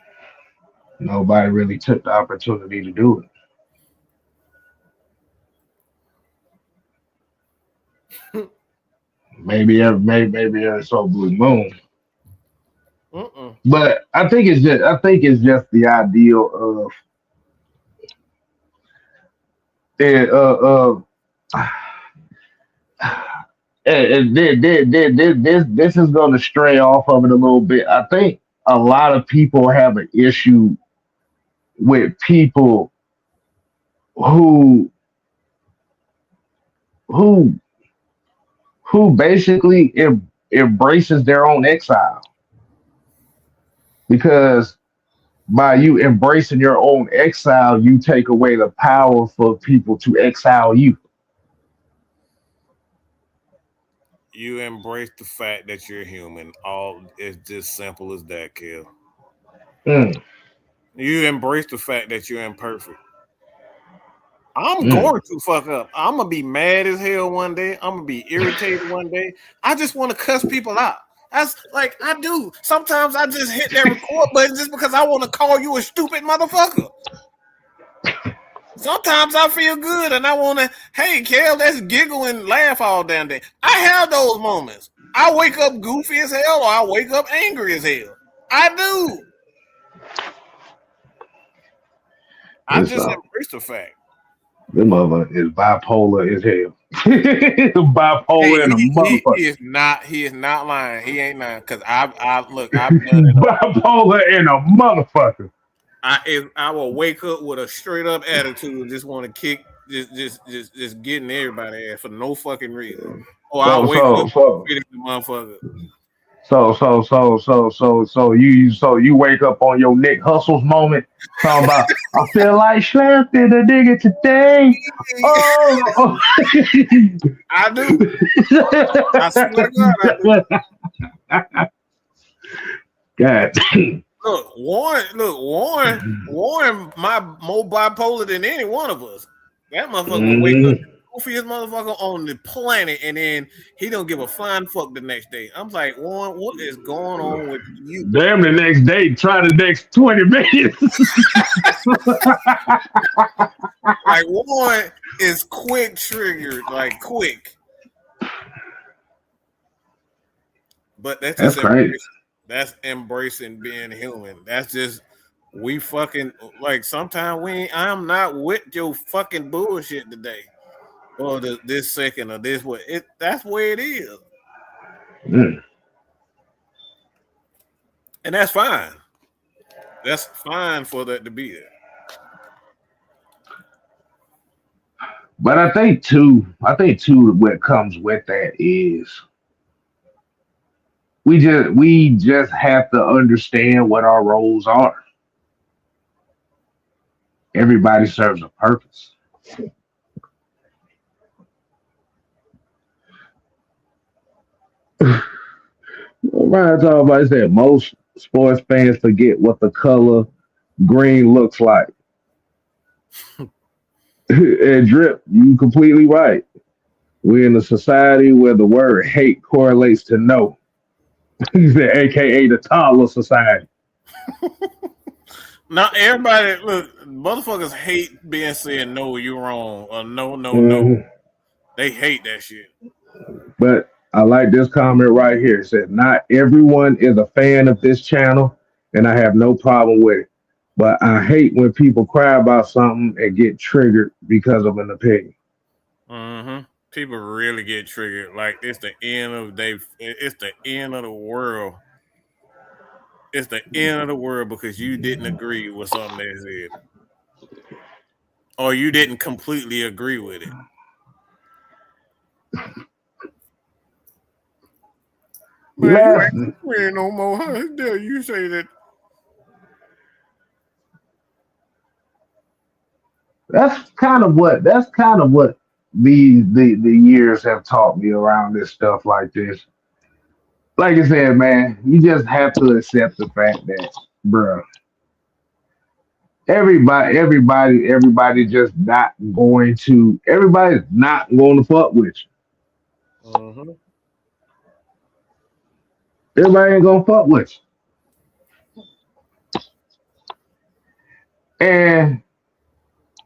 Nobody really took the opportunity to do it. Maybe every so blue moon. Mm-mm. But I think it's just the ideal of it, this is going to stray off of it a little bit. I think a lot of people have an issue with people who who who basically embraces their own exile because by you embracing your own exile, you take away the power for people to exile you. You embrace the fact that you're human. All it's just simple as that, Kel. Mm, You embrace the fact that you're imperfect. I'm going to fuck up. I'm gonna be mad as hell one day. I'm gonna be irritated one day. I just want to cuss people out. That's like I do. Sometimes I just hit that record button just because I want to call you a stupid motherfucker. Sometimes I feel good and I want to, hey, Kel, let's giggle and laugh all damn day. I have those moments. I wake up goofy as hell or I wake up angry as hell. I do. I just embrace the fact. The mother is bipolar as hell. Bipolar and a motherfucker. He is not lying. He ain't lying. Cause I've done it. Bipolar and a motherfucker. I will wake up with a straight up attitude and just want to kick, just getting everybody ass for no fucking reason. Or I wake up getting the motherfucker. So you wake up on your Nick Hustles moment, talking about I feel like slapping a nigga today. Oh. I do. I swear to God, I do. God. Look, Warren, more bipolar than any one of us. That motherfucker will wake up the goofiest motherfucker on the planet, and then he don't give a flying fuck the next day. I'm like, Warren, what is going on with you? Damn, the next day, try the next 20 minutes. Like Warren is quick triggered, like quick. But that's crazy. That's embracing being human. That's just we fucking like sometimes I'm not with your fucking bullshit today. Or this second or this what that's where it is. And that's fine. That's fine for that to be there. But I think too, what comes with that is we just have to understand what our roles are. Everybody serves a purpose. Ryan talking about is that most sports fans forget what the color green looks like. And Drip, you completely right. We're in a society where the word hate correlates to no. He said, AKA the toddler society. Now everybody look, motherfuckers hate being said no, you're wrong, or no. They hate that shit. But I like this comment right here. It says, not everyone is a fan of this channel, and I have no problem with it. But I hate when people cry about something and get triggered because of an opinion. People really get triggered. Like it's the end of the world. It's the end of the world because you didn't agree with something they said. Or you didn't completely agree with it. Man, you ain't no more. How dare you say that? That's kind of what the years have taught me around this stuff like this. Like I said, man, you just have to accept the fact that, bro, everybody just not going to. Everybody's not going to fuck with you. Everybody ain't gonna fuck with you.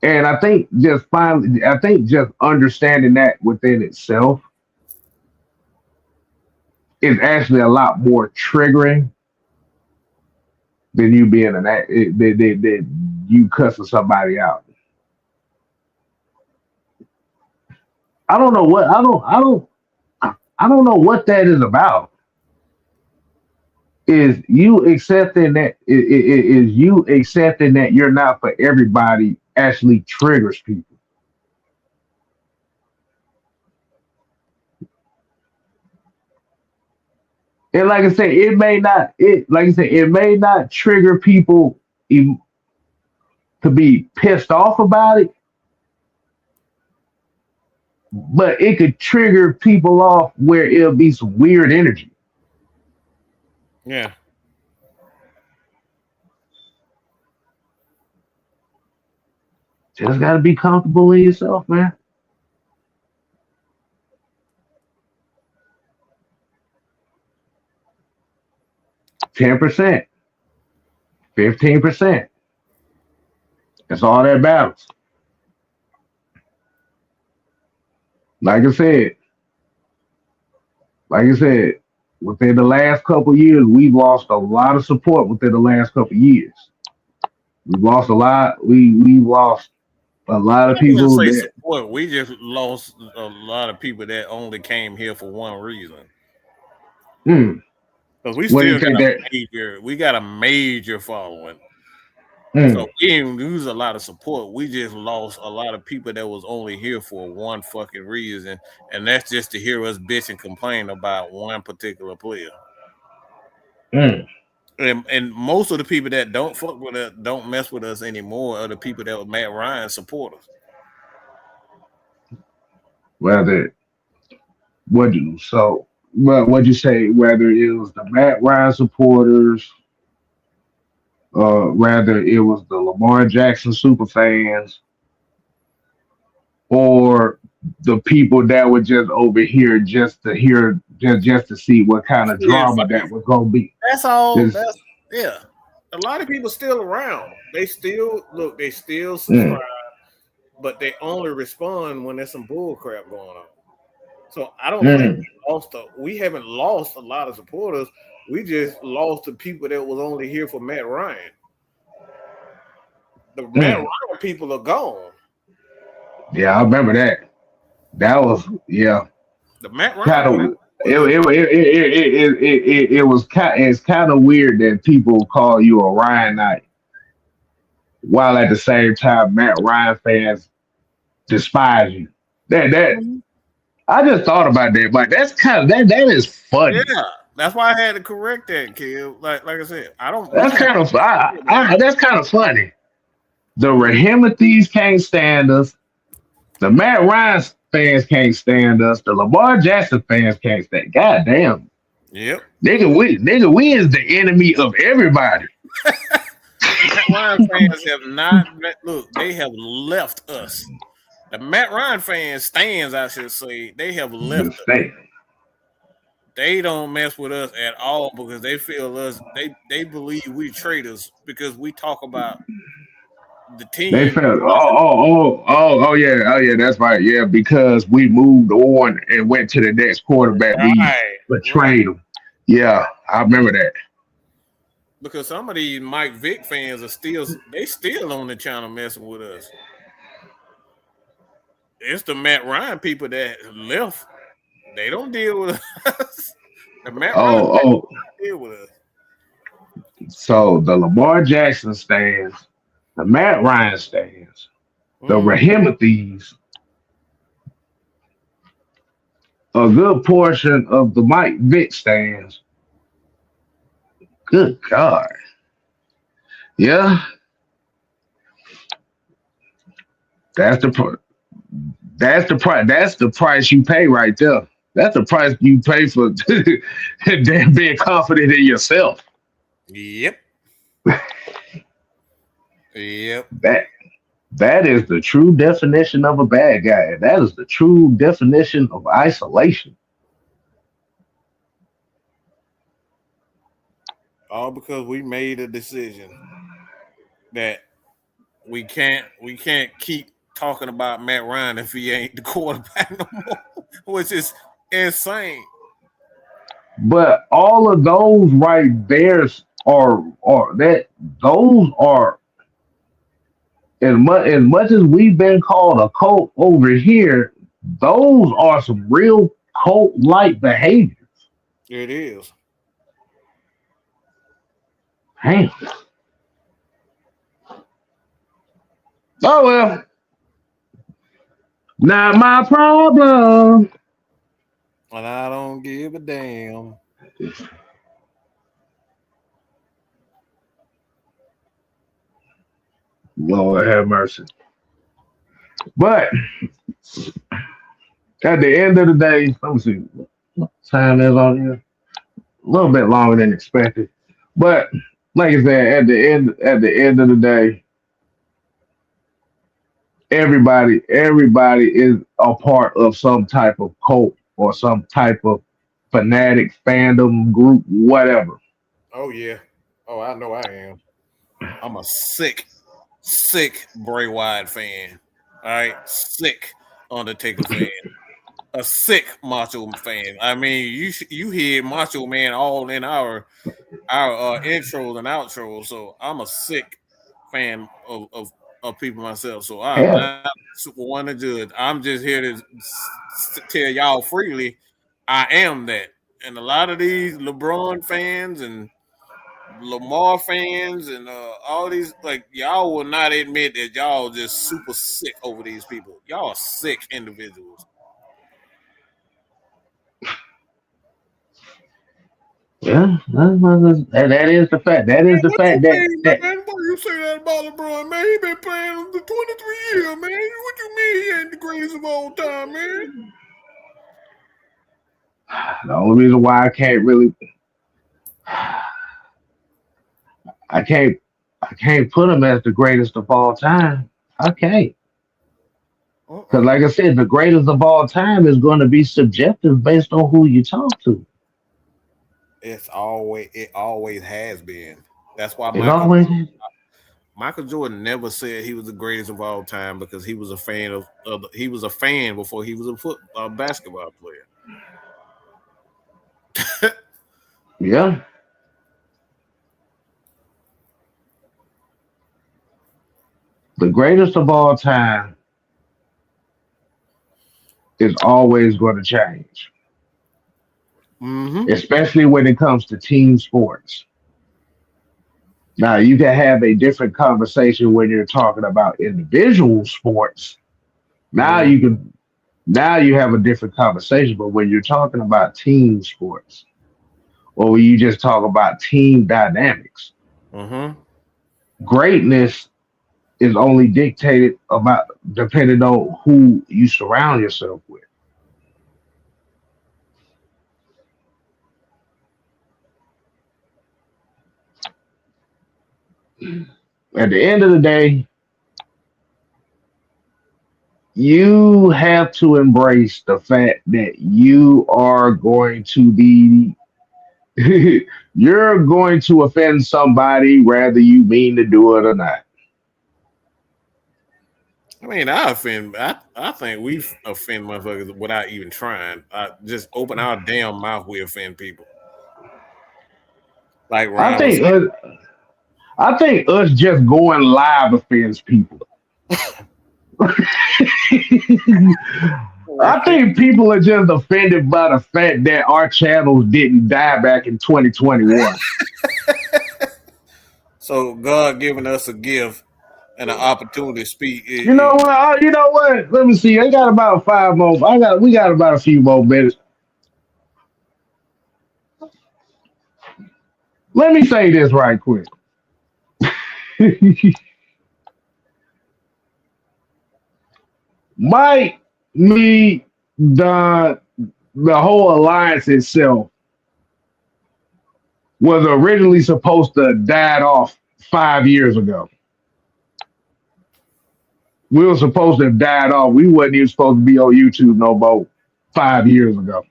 And I think just understanding that within itself is actually a lot more triggering than you being that you cussing somebody out. I don't know what that is about. Is you accepting that you're not for everybody actually triggers people. And like I said, it may not trigger people to be pissed off about it, but it could trigger people off where it'll be some weird energy. Yeah. Just gotta be comfortable in yourself, man. 10%, 15%. That's all that matters. Like I said, like I said, within the last couple of years, we've lost a lot of support within the last couple of years. We've lost a lot. We've lost a lot of I wouldn't people say that. support. We just lost a lot of people that only came here for one reason. Hmm, Because we what do still you think that? we got a major following. Hmm, So we didn't lose a lot of support. We just lost a lot of people that was only here for one fucking reason, and that's just to hear us bitch and complain about one particular player. hmm. And most of the people that don't fuck with us, don't mess with us anymore, are the people that were Matt Ryan supporters. Whether what you so what you say? Whether it was the Matt Ryan supporters, rather it was the Lamar Jackson super fans, or the people that were just over here just to hear, just to see what kind of Yeah, drama that was gonna be. that's all. This, That's yeah. A lot of people still around. They still look. They still subscribe, mm, but they only respond when there's some bull crap going on. So I don't think mm, we haven't lost a lot of supporters. We just lost the people that was only here for Matt Ryan. The Matt mm. Ryan people are gone. Yeah, I remember that. That was yeah, The Matt Ryan kind people of. with us. It was kind. It's kind of weird that people call you a Ryan Knight, while at the same time Matt Ryan fans despise you. That I just thought about that. Like that's kind of that is funny. Yeah, that's why I had to correct that, kid. Like I said, I don't. We That's have kind of that's kind of funny. The Rahimothy's can't stand us. The Matt Ryan fans can't stand us. The Lamar Jackson fans can't stand. God damn, Yep. nigga, we is the enemy of everybody. The Matt Ryan fans have not look. They have left us. The Matt Ryan fans stands, I should say, they have left us. They don't mess with us at all because they feel us. They believe we traitors because we talk about the They team. felt oh yeah, that's right. Yeah, because we moved on and went to the next quarterback, we Right, right. betrayed them. Yeah, I remember that. Because some of these Mike Vick fans are still on the channel messing with us. It's the Matt Ryan people that left. They don't deal with us. The Matt Ryan Oh, fans oh, don't deal with us. so the Lamar Jackson stands, the Matt Ryan stands, the Mm. Rahimothy's, a good portion of the Mike Vick stands. Good God. Yeah, that's the that's the price you pay right there. That's the price you pay for damn being confident in yourself. Yep. Yep. That that is the true definition of a bad guy. That is the true definition of isolation. All because we made a decision that we can't keep talking about Matt Ryan if he ain't the quarterback no more, which is insane. But all of those right there are that those are as much as we've been called a cult over here, those are some real cult like behaviors. It is. Damn. Oh well, not my problem. And I don't give a damn. Lord have mercy. But at the end of the day, let me see what time is on here. A little bit longer than expected. But like I said, at the end of the day, everybody is a part of some type of cult or some type of fanatic fandom group, whatever. Oh yeah. Oh, I know I am. I'm a sick Bray Wyatt fan. All right, sick Undertaker fan. A sick Macho fan. I mean, you hear Macho Man all in our intros and outros. So I'm a sick fan of people myself. So I'm Hell, not super one to judge. I'm just here to tell y'all freely, I am that. And a lot of these LeBron fans and Lamar fans and all these, like, y'all will not admit that y'all just super sick over these people. Y'all are sick individuals. yeah, that is the fact. That Man, is the what you fact that mean, that man? Why you say that about LeBron, man? He been playing for 23 years, man. What you mean he ain't the greatest of all time, man? the only reason why I can't I can't put him as the greatest of all time. I can't. Because, Uh-uh. like I said, the greatest of all time is going to be subjective based on who you talk to. It always has been. That's why It's always, Michael Jordan never said he was the greatest of all time because he was a fan he was a fan before he was a basketball player. yeah, the greatest of all time is always going to change, Mm-hmm. especially when it comes to team sports. Now, you can have a different conversation when you're talking about individual sports. Now Mm-hmm. you can now you have a different conversation, but when you're talking about team sports or when you just talk about team dynamics, Mm-hmm. greatness is only dictated about depending on who you surround yourself with. At the end of the day, you have to embrace the fact that you are going to be you're going to offend somebody whether you mean to do it or not. I mean, I think we offend motherfuckers without even trying. Just open our damn mouth, we offend people. Like I Ryan was think us, I think us just going live offends people. I saying. think people are just offended by the fact that our channels didn't die back in 2021. So God giving us a gift and an opportunity to speak. You know what? You know what? Let me see. I got about five more. We got about a few more minutes. Let me say this right quick. Mike, me, Don, the whole alliance itself was originally supposed to have died off 5 years ago. We were supposed to have died off. We wasn't even supposed to be on YouTube no more 5 years ago.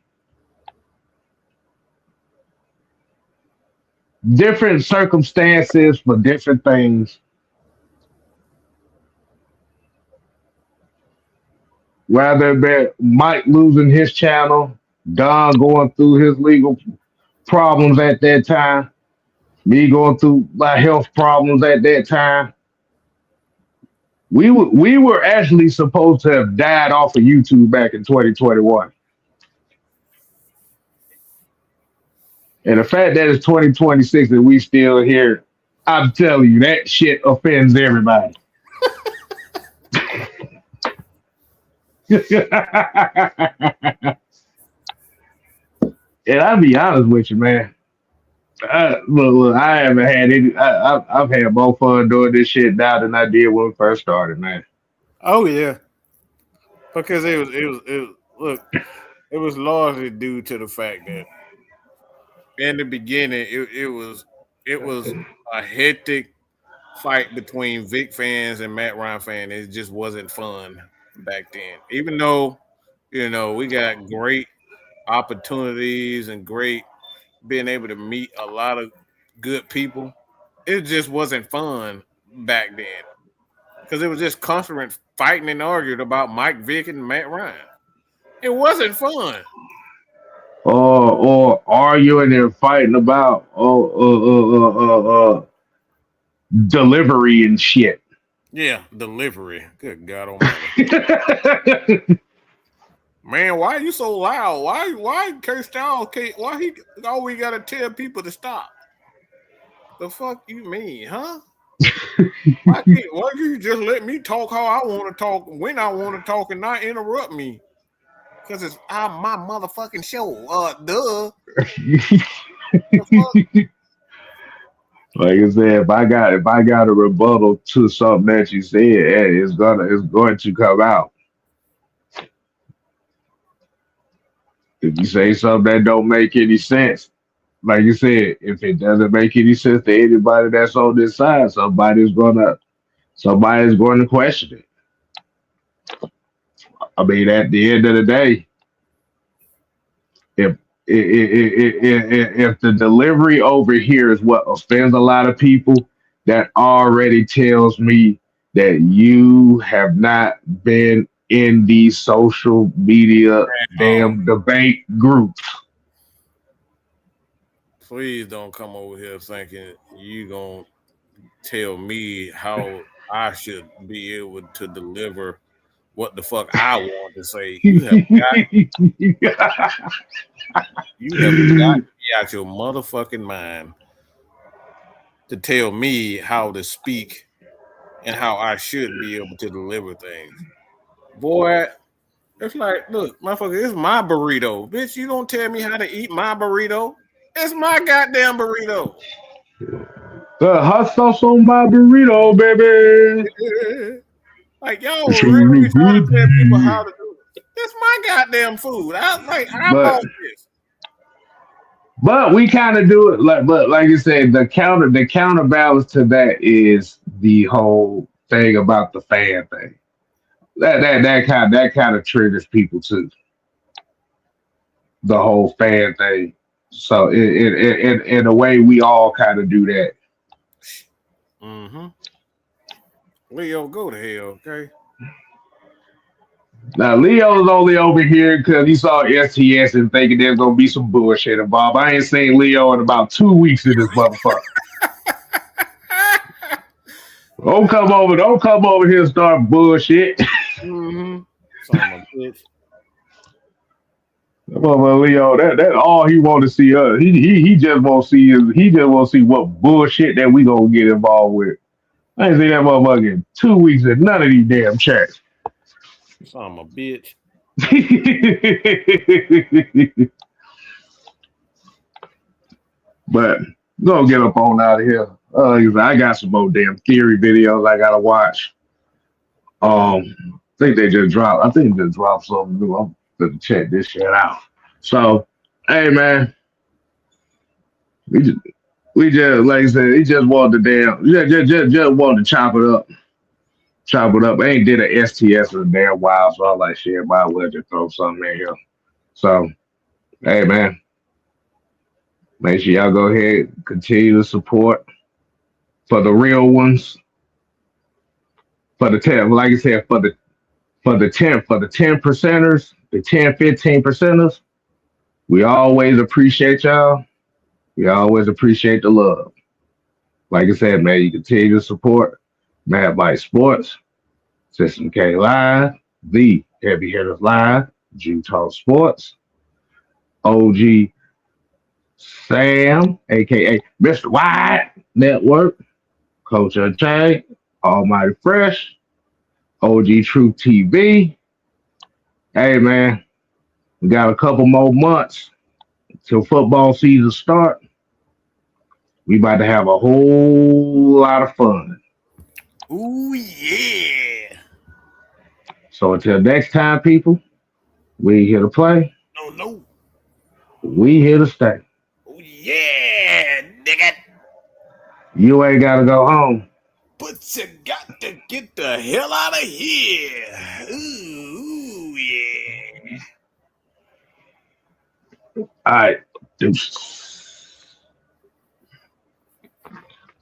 Different circumstances for different things, whether it be Mike losing his channel, Don going through his legal problems at that time, me going through my health problems at that time. We were actually supposed to have died off of YouTube back in 2021. And the fact that it's 2026 and we still here, I'm telling you, that shit offends everybody. And I'll be honest with you, man. Look, I haven't had any. I've had more fun doing this shit now than I did when we first started, man. Oh yeah, because it was look, it was largely due to the fact that in the beginning it was a hectic. fight between Vic fans and Matt Ryan fans. It just wasn't fun back then. Even though, we got great opportunities and great being able to meet a lot of good people, it just wasn't fun back then. Because it was just constant fighting and arguing about Mike Vick and Matt Ryan. It wasn't fun. Or arguing and fighting about delivery and shit. Yeah, delivery. Good God Almighty. Man, why are you so loud? Why Kurt Styles why he always gotta tell people to stop? The fuck you mean, huh? Why can't you just let me talk how I want to talk when I want to talk and not interrupt me? Because it's my motherfucking show. Duh. The fuck? Like I said, if I got a rebuttal to something that you said, it's going to come out. If you say something that don't make any sense, like you said, if it doesn't make any sense to anybody that's on this side, somebody's going to question it. I mean, at the end of the day, if the delivery over here is what offends a lot of people, that already tells me that you have not been in these social media damn debate groups. Please don't come over here thinking you gonna tell me how I should be able to deliver what the fuck I want to say. You have got to be out your motherfucking mind to tell me how to speak and how I should be able to deliver things. Boy, it's like, look, motherfucker, it's my burrito. Bitch, you don't tell me how to eat my burrito. It's my goddamn burrito. The hot sauce on my burrito, baby. Like, y'all really trying to tell people how to do it. It's my goddamn food. I bought this. But we kind of do it but like you said, the counterbalance to that is the whole thing about the fan thing. That kind of triggers people too. The whole fan thing. So in a way, we all kind of do that. Mm-hmm. Leo, go to hell, okay? Now Leo's only over here because he saw STS and thinking there's gonna be some bullshit involved. I ain't seen Leo in about 2 weeks in this motherfucker. Don't come over here and start bullshit. Mm-hmm. Son of a bitch. Leo, that all he want to see us. He just won't see what bullshit that we gonna get involved with. I ain't seen that motherfucker in 2 weeks in none of these damn chats. Son of a bitch. But gonna get up on out of here. I got some more damn theory videos I gotta watch. I think they just dropped. I think they just dropped something new. I'm gonna check this shit out. So, hey man, we just like I said, he just wanted to just wanted to chop it up. I ain't did an STS in a damn while, so I was like, shit, might as well just throw something in here. So, hey man, make sure y'all go ahead, continue to support for the real ones, for the 10, like I said, for the 10 percenters, the 10, 15 percenters. We always appreciate y'all. We always appreciate the love. Like I said, man, you continue to support Mad Bite Sports, System K Live, The Heavy Hitters Live, Jew Talk Sports, OG Sam, aka Mr. White Network, Coach Unchained, Almighty Fresh, OG Truth TV. Hey man, we got a couple more months till football season start. We about to have a whole lot of fun. Ooh yeah. So until next time, people, we here to play. No. We here to stay. Oh yeah, nigga. You ain't gotta go home. What you got to get the hell out of here? Ooh, yeah. All right. Deuces.